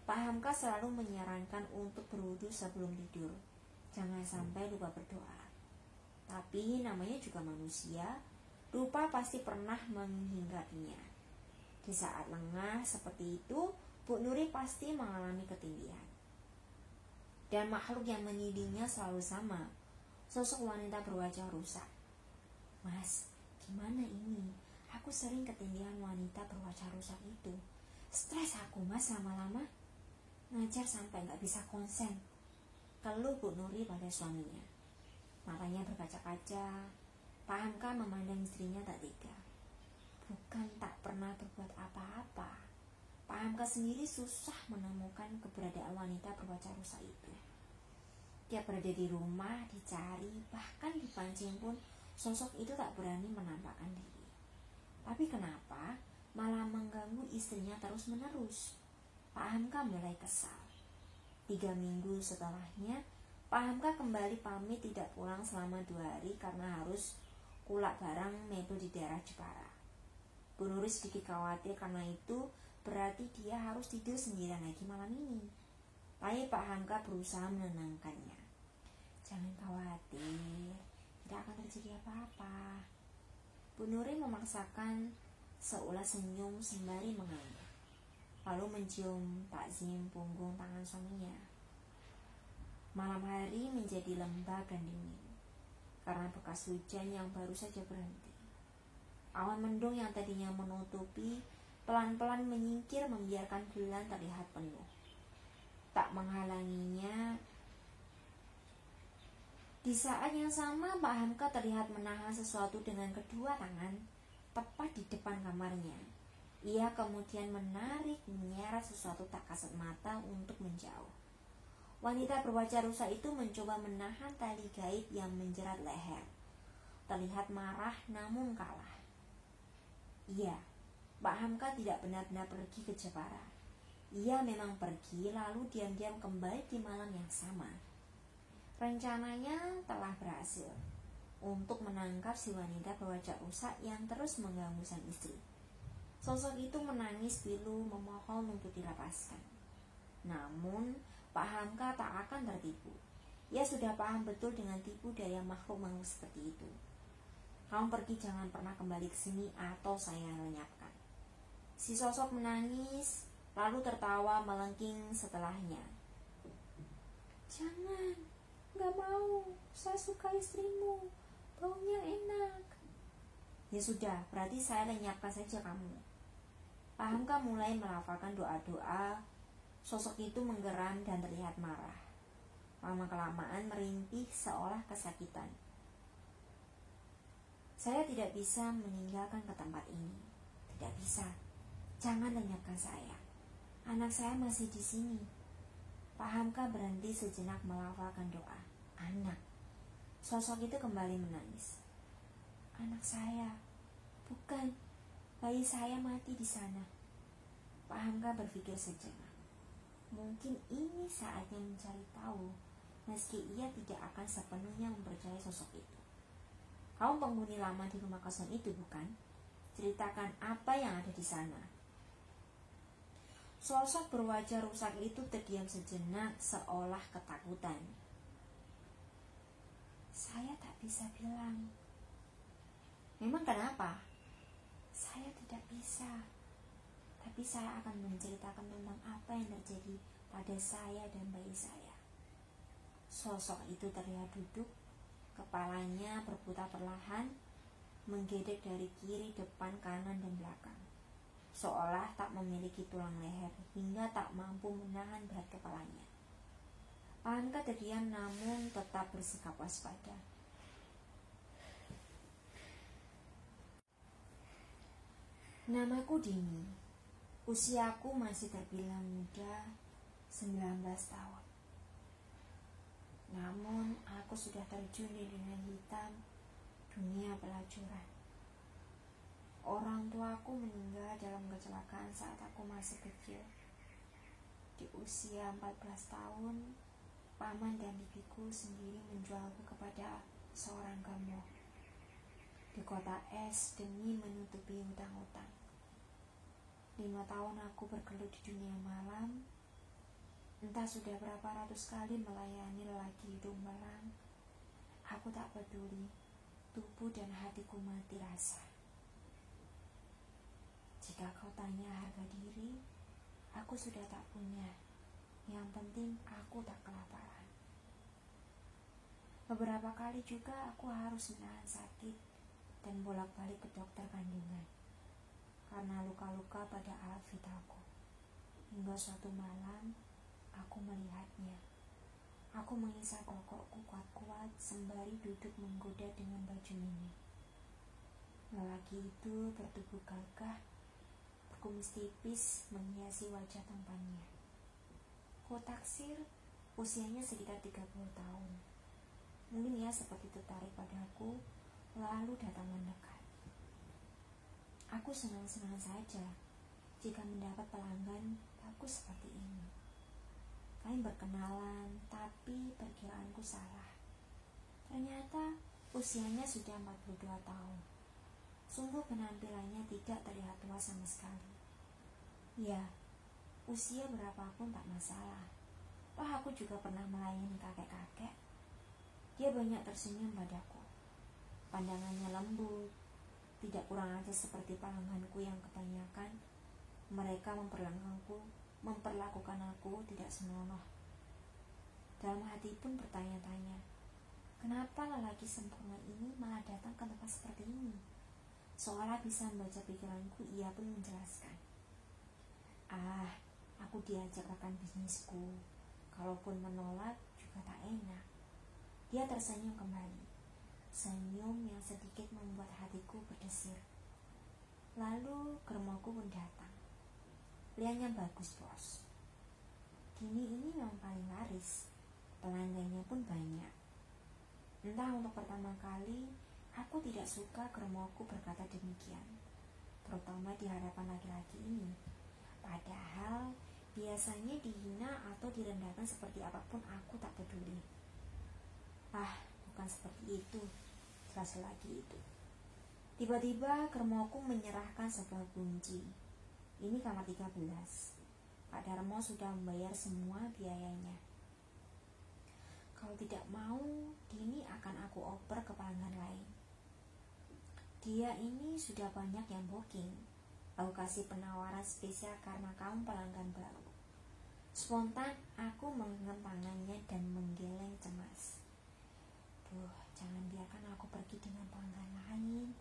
Pak Hamka selalu menyarankan untuk berwudu sebelum tidur. Jangan sampai lupa berdoa. Tapi namanya juga manusia, lupa pasti pernah menghinggapinya. Di saat lengah seperti itu, Bu Nuri pasti mengalami ketindihan. Dan makhluk yang menidingnya selalu sama, sosok wanita berwajah rusak. "Mas, gimana ini? Aku sering ketindihan wanita berwajah rusak itu. Stres aku mas lama-lama. Ngajar sampai gak bisa konsen," keluh Bu Nuri pada suaminya. Matanya berkaca-kaca. Pak Hamka memandang istrinya tak tega. Bukan tak pernah berbuat apa-apa, Pak Hamka sendiri susah menemukan keberadaan wanita berwajah rusak itu. Dia berada di rumah, dicari, bahkan dipancing pun sosok itu tak berani menampakkan diri. Tapi kenapa malah mengganggu istrinya terus-menerus? Pak Hamka mulai kesal. 3 minggu setelahnya, Pak Hamka kembali pamit tidak pulang selama 2 hari karena harus kulak barang mebel di daerah Jepara. Bu Nuri sedikit khawatir karena itu berarti dia harus tidur sendirian lagi malam ini. Tapi Pak Hamka berusaha menenangkannya. "Jangan khawatir, tidak akan terjadi apa-apa." Bu Nuri memaksakan seulas senyum sembari mengangguk, lalu mencium takzim punggung tangan suaminya. Malam hari menjadi lembab dan dingin karena bekas hujan yang baru saja berhenti. Awan mendung yang tadinya menutupi pelan-pelan menyingkir membiarkan bulan terlihat penuh. Tak menghalanginya. Di saat yang sama Pak Hamka terlihat menahan sesuatu dengan kedua tangan tepat di depan kamarnya. Ia kemudian menyeret sesuatu tak kasat mata untuk menjauh. Wanita berwajah rusak itu mencoba menahan tali gaib yang menjerat leher. Terlihat marah namun kalah. Iya, Pak Hamka tidak benar-benar pergi ke Jepara. Ia memang pergi lalu diam-diam kembali di malam yang sama. Rencananya telah berhasil. untuk menangkap si wanita berwajah rusak yang terus mengganggu sang istri. Sosok itu menangis pilu memohon untuk dilepaskan. Namun Pak Hamka tak akan tertipu. Ia sudah paham betul dengan tipu daya makhluk-makhluk seperti itu. Kamu pergi, jangan pernah kembali ke sini atau saya lenyapkan. Si sosok menangis lalu tertawa melengking setelahnya. Jangan, gak mau, saya suka istrimu, baunya enak. Ya sudah, berarti saya lenyapkan saja kamu. Pak Hamka mulai melafalkan doa-doa. Sosok itu menggeram dan terlihat marah. Lama-kelamaan merintih seolah kesakitan. Saya tidak bisa meninggalkan ke tempat ini. Tidak bisa. Jangan lenyapkan saya. Anak saya masih di sini. Pak Hamka berhenti sejenak melafalkan doa. Anak. Sosok itu kembali menangis. Anak saya. Bukan. Bayi saya mati di sana. Pak Hamka berpikir sejenak. Mungkin ini saatnya mencari tahu, meski ia tidak akan sepenuhnya mempercayai sosok itu. Kamu penghuni lama di rumah kosong itu, bukan? Ceritakan apa yang ada di sana. Sosok berwajah rusak itu terdiam sejenak seolah ketakutan. Saya tak bisa bilang. Memang kenapa? Saya tidak bisa. Tapi saya akan menceritakan tentang apa yang terjadi pada saya dan bayi saya. Sosok itu terlihat duduk, kepalanya berputar perlahan, menggedek dari kiri, depan, kanan, dan belakang. Seolah tak memiliki tulang leher hingga tak mampu menahan berat kepalanya. Pak Hamka terdiam namun tetap bersikap waspada. Namaku Dini. Usiaku masih terbilang muda, 19 tahun. Namun aku sudah terjun di dunia hitam, dunia pelacuran. Orang tuaku meninggal dalam kecelakaan saat aku masih kecil. Di usia 14 tahun, paman dan bibiku sendiri menjualku kepada seorang gembong di kota es demi menutupi hutang-hutang. 5 tahun aku bergelut di dunia malam. Entah sudah berapa ratus kali melayani lelaki hidung belang. Aku tak peduli, tubuh dan hatiku mati rasa. Jika kau tanya harga diri, aku sudah tak punya. Yang penting aku tak kelaparan. Beberapa kali juga aku harus menahan sakit dan bolak-balik ke dokter kandungan karena luka-luka pada alat vitalku. Hingga suatu malam, aku melihatnya. Aku mengisap rokokku kuat-kuat sembari duduk menggoda dengan baju mini. Lelaki itu bertubuh gagah, berkumis tipis menghiasi wajah tampannya. Kutaksir usianya sekitar 30 tahun. Mungkin ia seperti tertarik padaku, lalu datang mendekat. Aku senang-senang saja jika mendapat pelanggan bagus seperti ini. Kami berkenalan, tapi perkiraanku salah. Ternyata usianya sudah 42 tahun. Sungguh penampilannya tidak terlihat tua sama sekali. Ya, usia berapapun tak masalah. Toh aku juga pernah melayani kakek-kakek. Dia banyak tersenyum padaku. Pandangannya lembut, tidak kurang aja seperti pelangganku yang kebanyakan. Mereka memperlakukan aku tidak senonoh. Dalam hati pun bertanya-tanya, kenapa lelaki sempurna ini malah datang ke tempat seperti ini? Seolah bisa membaca pikiranku, ia pun menjelaskan. Aku diajak rekan bisnisku. Kalaupun menolak juga tak enak. Dia tersenyum kembali. Senyum yang sedikit membuat hatiku berdesir. Lalu germoku pun datang. Lihatnya bagus, bos. Dini ini memang paling laris. Pelanggannya pun banyak. Entah untuk pertama kali, aku tidak suka germoku berkata demikian, terutama di hadapan laki-laki ini. Padahal biasanya dihina atau direndahkan seperti apapun aku tak peduli. Bukan seperti itu. jelas lagi itu. Tiba-tiba Kermoku menyerahkan sebuah kunci. Ini kamar 13. Pak Darmo sudah membayar semua biayanya. Kalau tidak mau, Dini akan aku oper ke pelanggan lain. Dia ini sudah banyak yang booking. Aku kasih penawaran spesial karena kamu pelanggan baru. Spontan aku menggenggam tangannya dan menggeleng cemas. Duh, jangan biarkan aku pergi dengan pelanggan lain.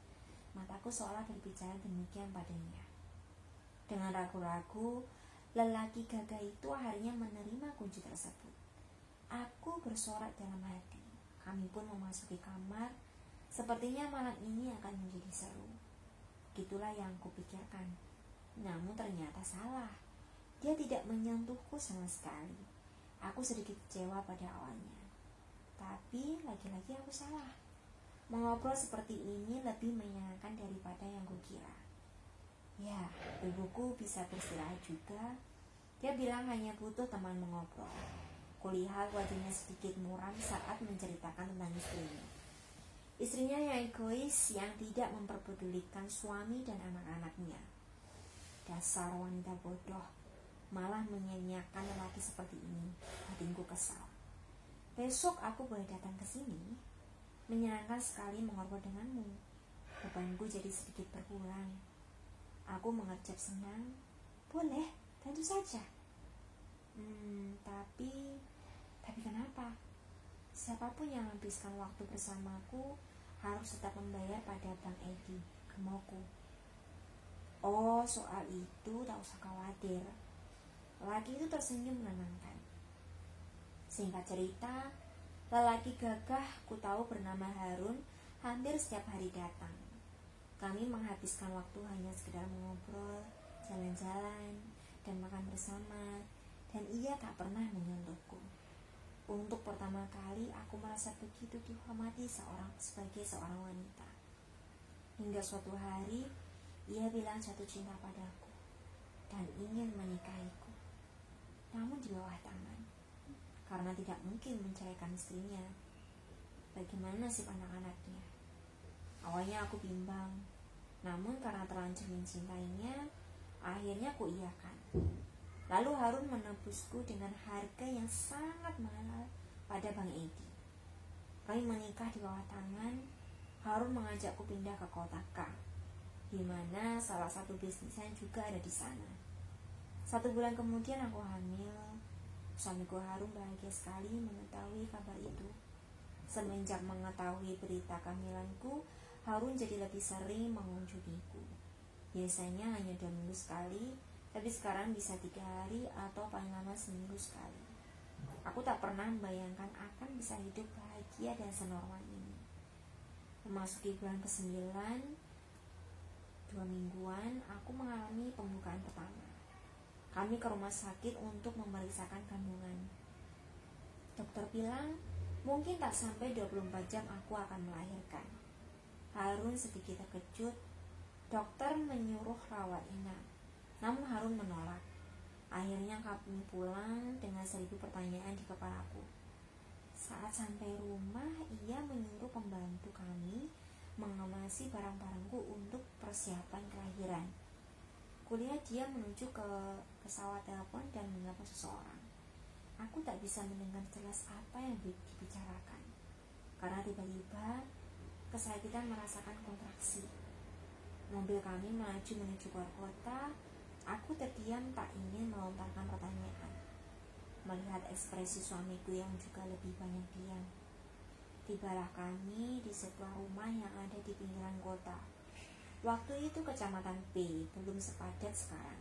Mataku seolah berbicara demikian padanya. Dengan ragu-ragu, lelaki gagah itu akhirnya menerima kunci tersebut. Aku bersorak dalam hati. Kami pun memasuki kamar. Sepertinya malam ini akan menjadi seru. Gitulah yang kupikirkan. Namun ternyata salah. Dia tidak menyentuhku sama sekali. Aku sedikit kecewa pada awalnya. Tapi lagi-lagi aku salah. Mengobrol seperti ini lebih menyenangkan daripada yang kukira. Ya, ibuku bisa beristirahat juga. Dia bilang hanya butuh teman mengobrol. Kulihat wajahnya sedikit muram saat menceritakan tentang istrinya. Istrinya yang egois, yang tidak memperpedulikan suami dan anak-anaknya. Dasar wanita bodoh, malah menyanyiakan lelaki seperti ini. Batinku kesal. Besok aku boleh datang ke sini. Menyenangkan sekali mengobrol denganmu. Bebanku jadi sedikit berkurang. Aku mengerjap senang. Boleh, tentu saja. Tapi kenapa? Siapapun yang menghabiskan waktu bersamaku harus tetap membayar pada Bang Edi, Kermoku. Oh, soal itu tak usah khawatir. Lelaki itu tersenyum menenangkan. Singkat cerita, lelaki gagah ku tahu bernama Harun hampir setiap hari datang. Kami menghabiskan waktu hanya sekedar mengobrol, jalan-jalan, dan makan bersama, dan ia tak pernah menyentuhku. Untuk pertama kali aku merasa begitu dihormati sebagai seorang wanita. Hingga suatu hari, ia bilang jatuh cinta padaku dan ingin menikahiku. Namun di bawah tangan, karena tidak mungkin menceraikan istrinya. Bagaimana nasib anak-anaknya? Awalnya aku bimbang, namun karena terlanjur mencintainya, akhirnya aku iyakan. Lalu Harun menebusku dengan harga yang sangat mahal pada Bang Edi. Kami menikah di bawah tangan. Harun mengajakku pindah ke kota K, di mana salah satu bisnisnya juga ada di sana. 1 bulan kemudian aku hamil. Suamiku Harun bahagia sekali mengetahui kabar itu. Semenjak mengetahui berita kehamilanku, Harun jadi lebih sering mengunjungiku. Biasanya hanya 2 minggu sekali, tapi sekarang bisa 3 hari atau paling lama seminggu sekali. Aku tak pernah membayangkan akan bisa hidup bahagia dan senormal ini. Memasuki bulan ke-9, 2 mingguan, aku mengalami pembukaan pertama. Kami ke rumah sakit untuk memeriksakan kandungan. Dokter bilang, mungkin tak sampai 24 jam aku akan melahirkan. Harun sedikit terkejut. Dokter menyuruh rawat inap, namun Harun menolak. Akhirnya kami pulang dengan 1000 pertanyaan di kepalaku. Saat sampai rumah, ia menyuruh pembantu kami mengemasi barang-barangku untuk persiapan kelahiran. Kulihat dia menuju ke pesawat telepon dan menelepon seseorang. Aku tak bisa mendengar jelas apa yang dibicarakan, karena tiba-tiba kesakitan merasakan kontraksi. Mobil kami melaju menuju keluar kota. Aku terdiam tak ingin melontarkan pertanyaan. Melihat ekspresi suamiku yang juga lebih banyak diam. Tibalah kami di sebuah rumah yang ada di pinggiran kota. Waktu itu kecamatan P, belum sepadat sekarang.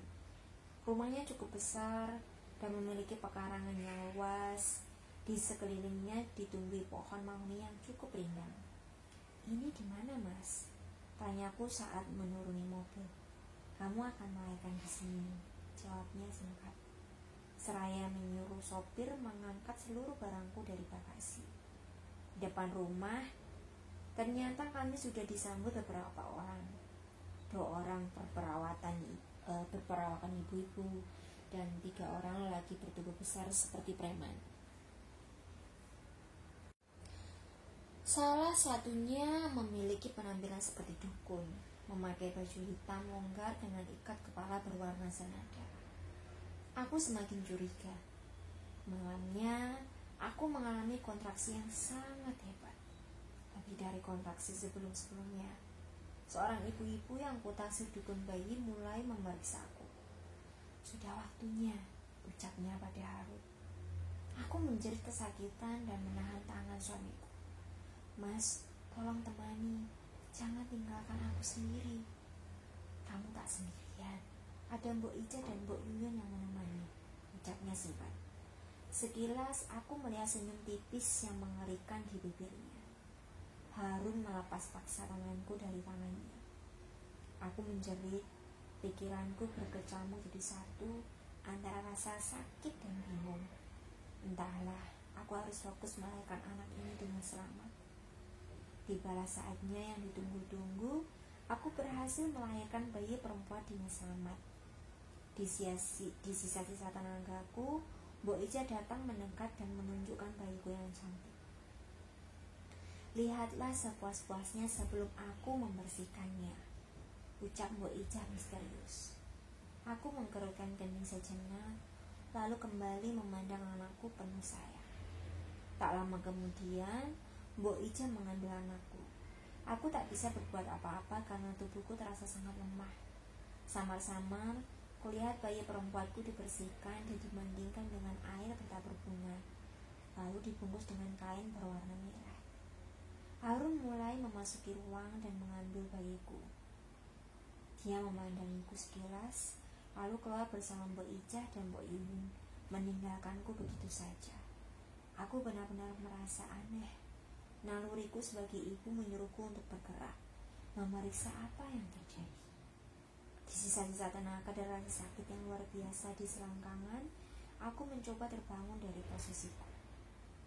Rumahnya cukup besar dan memiliki pekarangan yang luas. Di sekelilingnya ditumbuhi pohon mahoni yang cukup rindang. Ini di mana, Mas? Tanyaku saat menuruni mobil. Kamu akan melahirkan di sini, jawabnya singkat. Seraya menyuruh sopir mengangkat seluruh barangku dari bagasi. Di depan rumah, ternyata kami sudah disambut beberapa orang. 2 orang berperawakan ibu-ibu dan 3 orang lelaki bertubuh besar seperti preman. Salah satunya memiliki penampilan seperti dukun, memakai baju hitam longgar dengan ikat kepala berwarna senada. Aku semakin curiga. Malamnya, aku mengalami kontraksi yang sangat hebat, lebih dari kontraksi sebelum-sebelumnya. Seorang ibu-ibu yang kutaksir dukun bayi mulai memeriksa aku. Sudah waktunya, ucapnya pada Harut. Aku menjerit kesakitan dan menahan tangan suamiku. Mas, tolong temani, jangan tinggalkan aku sendiri. Kamu tak sendirian, ada Mbok Ica dan Mbok Yuyun yang menemani, ucapnya singkat. Sekilas aku melihat senyum tipis yang mengerikan di bibirnya. Harun melepas paksa tanganku dari tangannya. Aku menjerit, pikiranku berkecamuk jadi satu antara rasa sakit dan bingung. Entahlah, aku harus fokus melahirkan anak ini dengan selamat. Tibalah saatnya yang ditunggu-tunggu, aku berhasil melahirkan bayi perempuan dengan selamat. Di sisa-sisa tenagaku, Mbok Ica datang mendekat dan menunjukkan bayiku yang cantik. Lihatlah sepuas-puasnya sebelum aku membersihkannya, ucap Mbok Ica misterius. Aku mengkerutkan kening sejenak, lalu kembali memandang anakku penuh sayang. Tak lama kemudian, Mbok Ica mengambil anakku. Aku tak bisa berbuat apa-apa karena tubuhku terasa sangat lemah. Samar-samar, kulihat bayi perempuanku dibersihkan dan dimandingkan dengan air bertak berbunga, lalu dibungkus dengan kain berwarna merah. Harun mulai memasuki ruang dan mengambil bayiku. Dia memandangiku sekilas, lalu keluar bersama Mbok Ica dan Mbok Yuyun, meninggalkanku begitu saja. Aku benar-benar merasa aneh. Naluriku sebagai ibu menyuruhku untuk bergerak, memeriksa apa yang terjadi. Di sisa-sisa tenaga dan rasa sakit yang luar biasa di selangkangan, aku mencoba terbangun dari posisiku.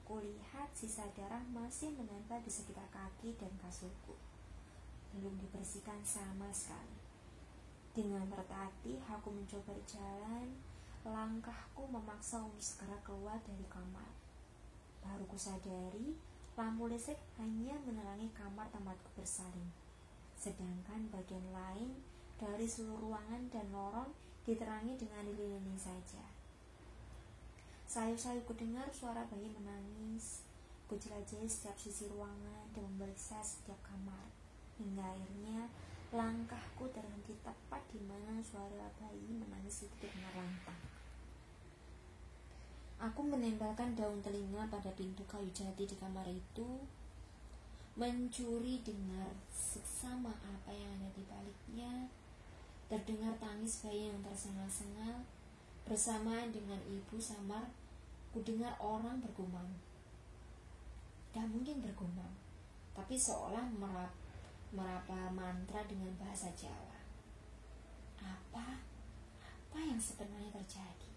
Kulihat sisa darah masih menempel di sekitar kaki dan kasurku. Belum dibersihkan sama sekali. Dengan berhati-hati, aku mencoba berjalan. Langkahku memaksa untuk segera keluar dari kamar. Baru kusadari, lampu listrik hanya menerangi kamar tempatku bersalin, sedangkan bagian lain dari seluruh ruangan dan lorong diterangi dengan lilin saja. Sayu-sayu kudengar suara bayi menangis. Kujelajahi setiap sisi ruangan dan memeriksa setiap kamar, hingga akhirnya langkahku terhenti tepat di mana suara bayi menangis itu dengar lantang. Aku menempelkan daun telinga pada pintu kayu jati di kamar itu, mencuri dengar seksama apa yang ada di baliknya. Terdengar tangis bayi yang tersengal-sengal. Bersamaan dengan ibu samar, kudengar orang bergumam. Tak mungkin bergumam, tapi seolah meraba mantra dengan bahasa Jawa. Apa yang sebenarnya terjadi?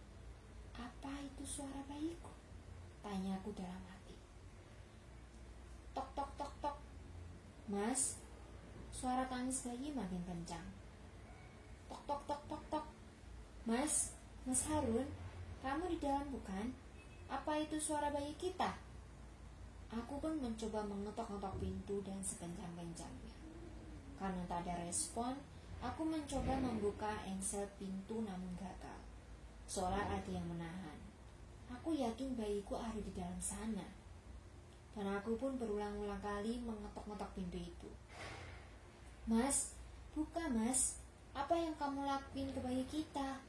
Apa itu suara bayiku? Tanyaku dalam hati. Tok tok tok tok. Mas, suara tangis bayi makin kencang. Tok tok tok tok tok. Mas Harun, kamu di dalam bukan? Apa itu suara bayi kita? Aku pun mencoba mengetok-ngetok pintu dan sekencang-kencangnya. Karena tak ada respon, aku mencoba membuka engsel pintu namun gagal. Seolah ada yang menahan. Aku yakin bayiku ada di dalam sana. Dan aku pun berulang-ulang kali mengetok-ngetok pintu itu. Mas, buka mas. Apa yang kamu lakuin ke bayi kita?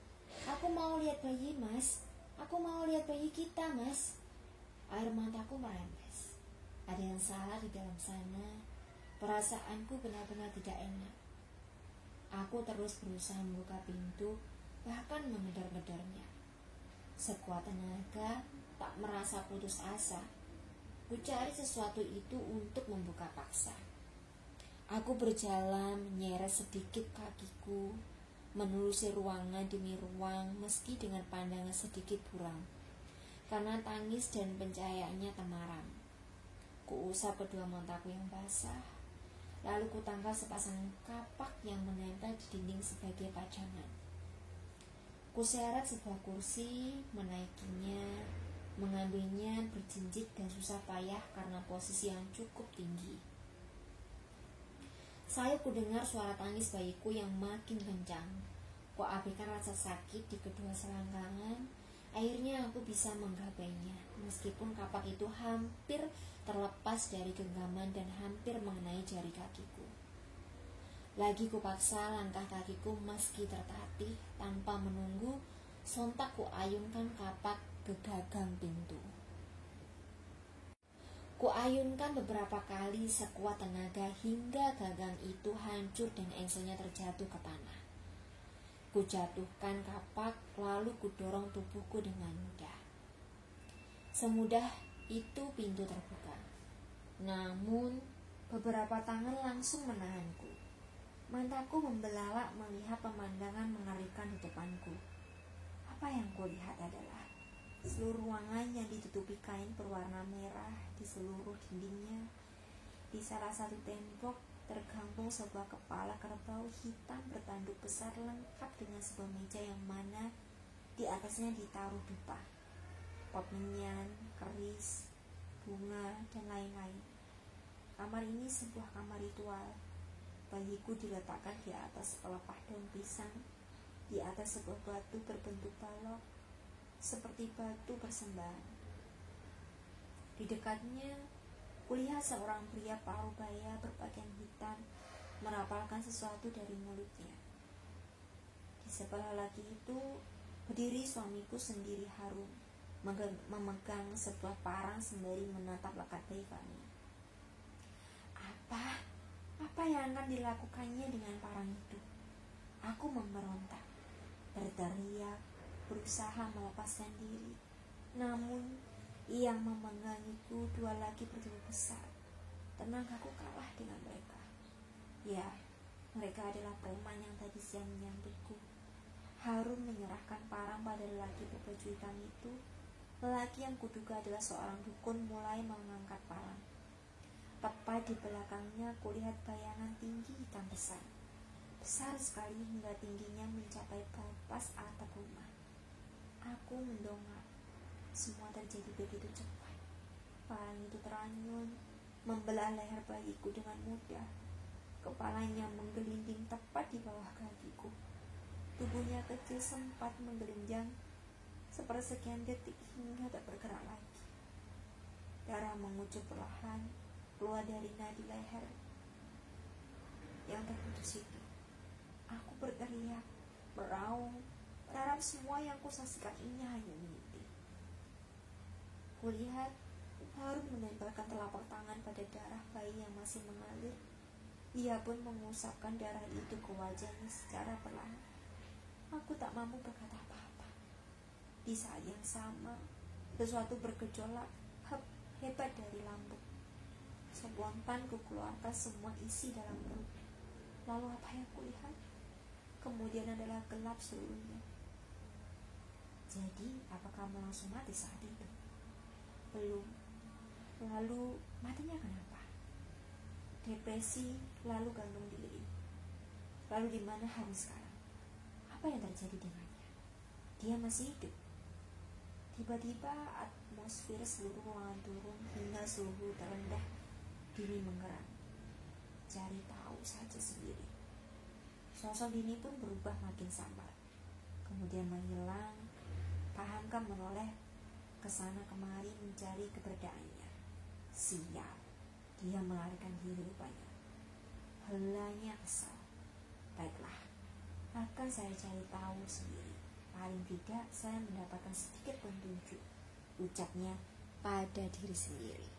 Aku mau lihat bayi mas. Aku mau lihat bayi kita mas. Air mataku merembes. Ada yang salah di dalam sana. Perasaanku benar-benar tidak enak. Aku terus berusaha membuka pintu, bahkan mengedor-gedornya. Sekuat tenaga, tak merasa putus asa. Ku cari sesuatu itu untuk membuka paksa. Aku berjalan menyeret sedikit kakiku, menelusuri ruangan demi ruang meski dengan pandangan sedikit buram, karena tangis dan pencahayaannya temaram. Kuusap kedua mataku yang basah, lalu kutangkap sepasang kapak yang menempel di dinding sebagai pajangan. Kuseret sebuah kursi, menaikinya, Mengambilnya berjinjit dan susah payah karena posisi yang cukup tinggi. Saya kudengar suara tangis bayiku yang makin kencang. Kuabaikan rasa sakit di kedua selangkangan. Akhirnya aku bisa menggapainya, meskipun kapak itu hampir terlepas dari genggaman dan hampir mengenai jari kakiku. Lagi kupaksa langkah kakiku meski tertatih. Tanpa menunggu, sontak kuayunkan kapak ke gagang pintu. Kuayunkan beberapa kali sekuat tenaga hingga gagang itu hancur dan engselnya terjatuh ke tanah. Kujatuhkan kapak, lalu kudorong tubuhku dengan mudah. Semudah itu pintu terbuka. Namun, beberapa tangan langsung menahanku. Mataku membelalak melihat pemandangan mengerikan di depanku. Apa yang kulihat adalah seluruh ruangan yang ditutupi kain berwarna merah di seluruh dindingnya. Di salah satu tembok tergantung sebuah kepala kerbau hitam bertanduk besar lengkap dengan sebuah meja yang mana di atasnya ditaruh dupa, pot menyan, keris, bunga, dan lain-lain. Kamar ini sebuah kamar ritual. Bayiku diletakkan di atas pelepah daun pisang, di atas sebuah batu berbentuk balok, seperti batu persembahan. Di dekatnya, kulihat seorang pria parubaya berpakaian hitam merapalkan sesuatu dari mulutnya. Di sebelah lagi itu, berdiri suamiku sendiri harum, memegang sebuah parang sembari menatap lekat bayi kami. Apa yang akan dilakukannya dengan parang itu? Aku memberontak, berteriak, berusaha melepaskan diri. Namun, yang memegangiku dua laki bertubuh besar. Tenagaku kalah dengan mereka. Ya, mereka adalah preman yang tadi siang menyambutku. Harum menyerahkan parang pada lelaki berbaju hitam itu. Lelaki yang kuduga adalah seorang dukun mulai mengangkat parang. Tepat di belakangnya kulihat bayangan tinggi hitam besar. Besar sekali hingga tingginya mencapai batas atap rumah. Aku mendongak. Semua terjadi begitu cepat. Parang itu teranyun, membelah leher bayiku dengan mudah. Kepalanya menggelinding tepat di bawah kakiku. Tubuhnya kecil sempat menggelinjang sepersekian detik hingga tak bergerak lagi. Darah mengucur perlahan keluar dari nadi leher yang terputus itu. Aku berteriak, meraung, berharap semua yang kusaksikan ini hanya mimpi. Kulihat Harum menempelkan telapak tangan pada darah bayi yang masih mengalir. Ia pun mengusapkan darah itu ke wajahnya secara perlahan. Aku tak mampu berkata apa-apa. Di saat yang sama, sesuatu bergejolak hebat dari lambung. Spontan kukeluarkan semua isi dalam perut. Lalu apa yang kulihat? Kemudian adalah gelap seluruhnya. Jadi, apa kamu langsung mati saat itu? Belum. Lalu, matinya kenapa? Depresi, lalu gantung diri. Lalu di mana Harum sekarang? Apa yang terjadi dengannya? Dia masih hidup. Tiba-tiba atmosfer seluruh ruangan turun hingga suhu terendah Dini menggerak. Cari tahu saja sendiri. Sosok Dini pun berubah makin samar, kemudian menghilang. Pahamka menoleh ke sana kemari mencari keberadaannya. Sial, dia melarikan diri rupanya. Helanya kesal. Baiklah, akan saya cari tahu sendiri. Paling tidak saya mendapatkan sedikit petunjuk, ucapnya pada diri sendiri.